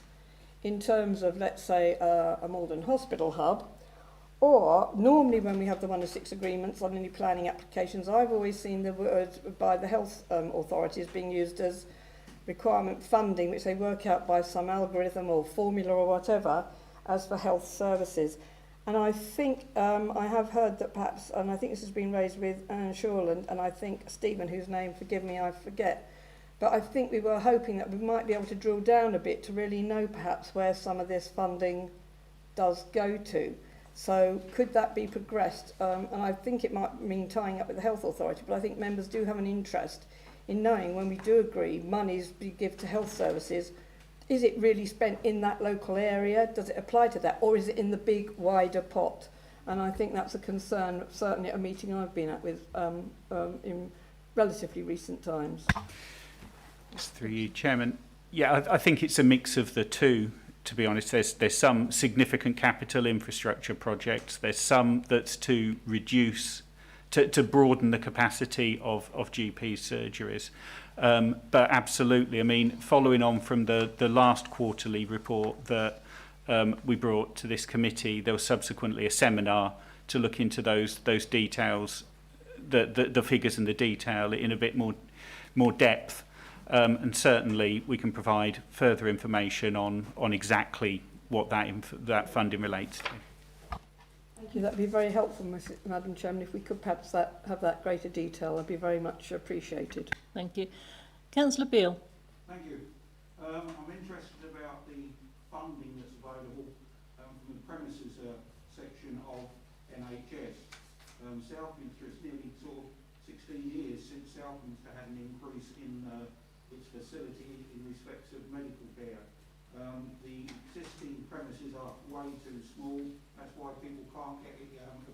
in terms of, let's say, a Malden Hospital hub, or normally when we have the 1 to 6 agreements on any planning applications, I've always seen the word by the health authorities being used as requirement funding, which they work out by some algorithm or formula or whatever, as for health services. And I think I have heard that perhaps, and I think this has been raised with Anne Shoreland, and I think Stephen, whose name, forgive me, I forget, but I think we were hoping that we might be able to drill down a bit to really know perhaps where some of this funding does go to. So could that be progressed? And I think it might mean tying up with the health authority, but I think members do have an interest in knowing when we do agree monies we give to health services, is it really spent in that local area? Does it apply to that? Or is it in the big, wider pot? And I think that's a concern, certainly at a meeting I've been at with in relatively recent times. It's through you, Chairman. Yeah, I think it's a mix of the two, to be honest. There's some significant capital infrastructure projects. There's some that's to reduce, to broaden the capacity of GP surgeries. But absolutely, I mean, following on from the last quarterly report that we brought to this committee, there was subsequently a seminar to look into those details, the figures and the detail in a bit more depth. And certainly we can provide further information on exactly what that funding relates to. Thank you. That'd be very helpful, Madam Chairman. If we could perhaps have that greater detail, that'd be very much appreciated. Thank you. Councillor Beale. Thank you. I'm interested about the funding that's available from the premises section of NHS. Southminster, it's nearly sort of 16 years since Southminster had an increase in its facility in respect of medical care. The existing premises are way too small. That's why people can't get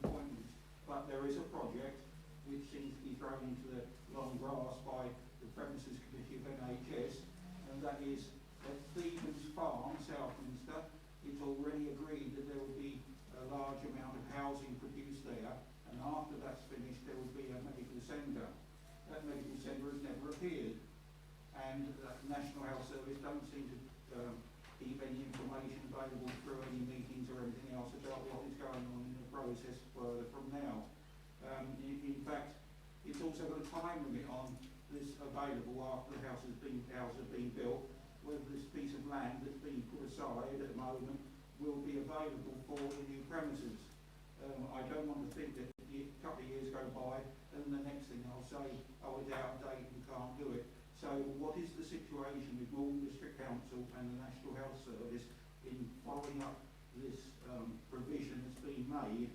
appointments. But there is a project which seems to be thrown into the long grass by the Premises Committee of NHS, and that is at Stevens Farm, Southminster. It's already agreed that there will be a large amount of housing produced there, and after that's finished there will be a medical centre. That medical centre has never appeared, and the National Health Service don't seem to keep any information available through any meetings or anything else about what is going on in the process further from now. In fact, it's also got a time limit on this available after the house has been built, whether this piece of land that's been put aside at the moment will be available for the new premises. I don't want to think that a couple of years go by and the next thing I'll say, oh, it's out of date and can't do it. So what is the situation with Malden District Council and the National Health Service in following up this provision that's been made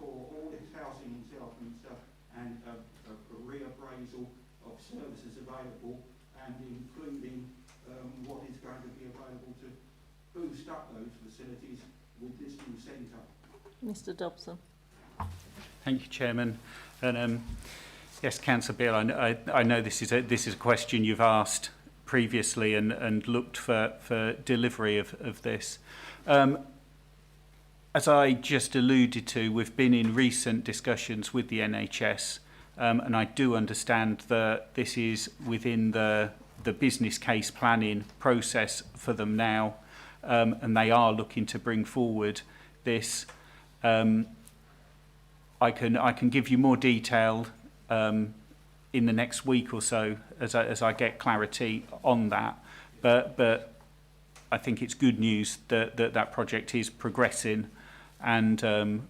for all this housing in Southminster and a reappraisal of services available, and including what is going to be available to boost up those facilities with this new centre? Mr Dobson. Thank you, Chairman. And yes, Councillor Beale, I know this is a question you've asked previously and looked for delivery of this. As I just alluded to, we've been in recent discussions with the NHS, and I do understand that this is within the business case planning process for them now, and they are looking to bring forward this. I can give you more detail in the next week or so as I get clarity on that, but I think it's good news that project is progressing and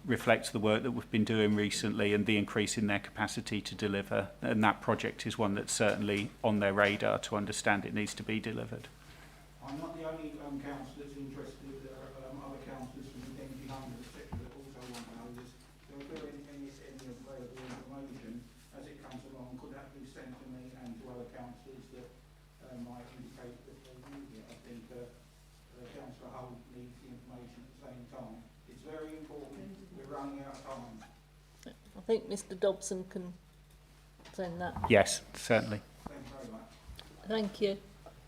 reflects the work that we've been doing recently and the increase in their capacity to deliver. And that project is one that's certainly on their radar to understand it needs to be delivered. I'm not the only councillor that's interested. There are other councillors from the MP London sector that also want to know this. So if there is any available information as it comes along, could that be sent to me and to other councillors that might indicate that they need it? I think Councillor Hull needs the information at the same time. very important. We're running out of time. I think Mr Dobson can send that. Yes, certainly. Thank you very much. Thank you.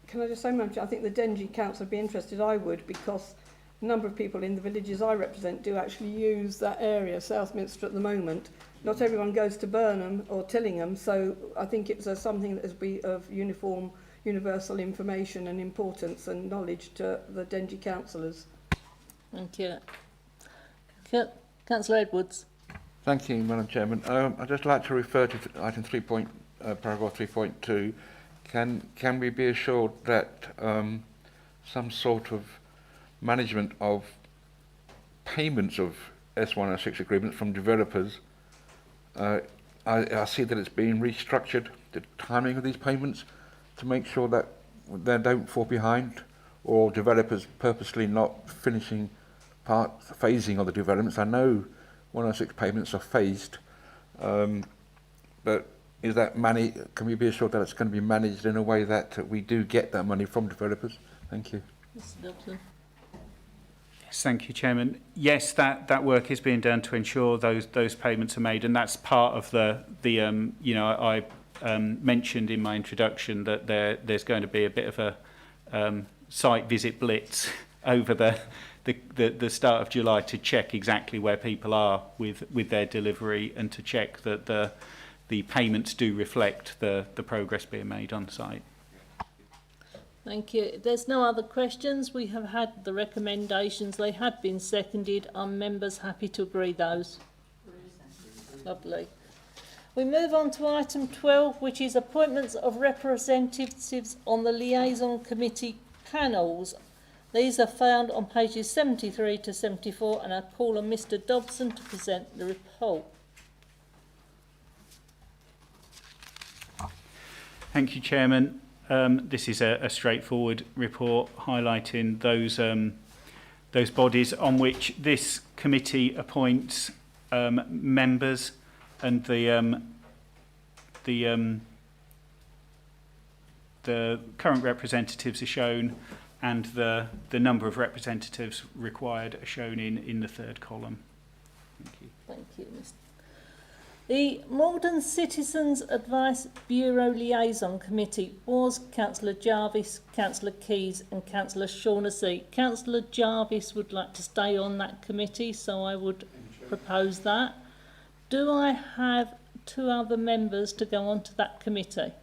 Can I just say, Madam Chair, I think the Dengie Council would be interested. I would, because a number of people in the villages I represent do actually use that area, Southminster, at the moment. Not everyone goes to Burnham or Tillingham, so I think it's something that would be of universal information and importance and knowledge to the Dengie councillors. Thank you. Councillor Edwards. Thank you, Madam Chairman. I'd just like to refer to item paragraph 3.2. Can we be assured that some sort of management of payments of S106 agreements from developers, I see that it's being restructured, the timing of these payments, to make sure that they don't fall behind, or developers purposely not finishing phasing of the developments. I know 106 payments are phased, but is that money, can we be assured that it's going to be managed in a way that we do get that money from developers? Thank you. Mr Dobson. Yes, thank you, Chairman. Yes, that work is being done to ensure those payments are made, and that's part of the you know, I mentioned in my introduction that there's going to be a bit of a site visit blitz over the start of July to check exactly where people are with their delivery, and to check that the payments do reflect the progress being made on site. Thank you. If there's no other questions, we have had the recommendations. They have been seconded. Are members happy to agree those? Lovely. We move on to item 12, which is appointments of representatives on the Liaison Committee panels. These are found on pages 73 to 74, and I call on Mr Dobson to present the report. Thank you, Chairman. This is a straightforward report highlighting those bodies on which this committee appoints members, and the current representatives are shown, and the number of representatives required are shown in the third column. Thank you. Thank you, Mr. The Malden Citizens Advice Bureau Liaison Committee was Councillor Jarvis, Councillor Keyes and Councillor Shaughnessy. Councillor Jarvis would like to stay on that committee, so I would propose that. Do I have two other members to go on to that committee?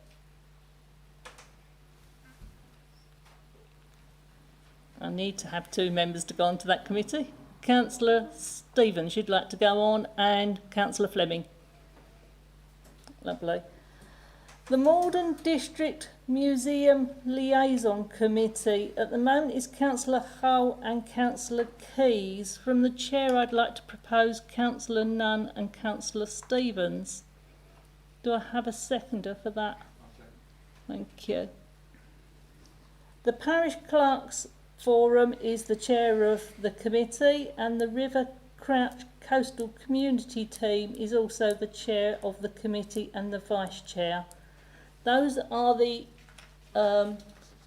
I need to have two members to go on to that committee. Councillor Stevens, you'd like to go on, and Councillor Fleming. Lovely. The Malden District Museum Liaison Committee at the moment is Councillor Hull and Councillor Keyes. From the Chair, I'd like to propose Councillor Nunn and Councillor Stevens. Do I have a seconder for that? Thank you. The Parish Clerks Forum is the chair of the committee, and the River Crouch Coastal Community Team is also the chair of the committee and the vice chair. Those are the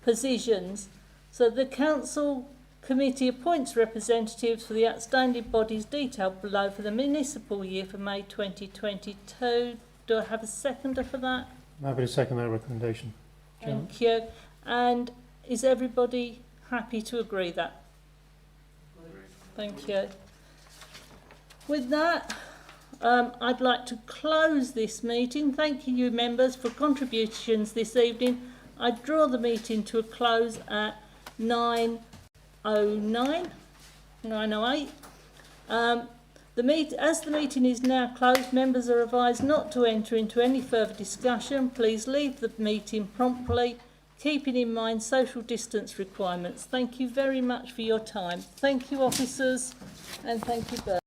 positions. So the council committee appoints representatives for the outstanding bodies detailed below for the municipal year for May 2022. Do I have a seconder for that? I'm happy to second that recommendation. Chairman. Thank you. And is everybody happy to agree that? Thank you. With that, I'd like to close this meeting. Thank you, members, for contributions this evening. I draw the meeting to a close at 9:08. As the meeting is now closed, members are advised not to enter into any further discussion. Please leave the meeting promptly, keeping in mind social distance requirements. Thank you very much for your time. Thank you, officers, and thank you, Bert.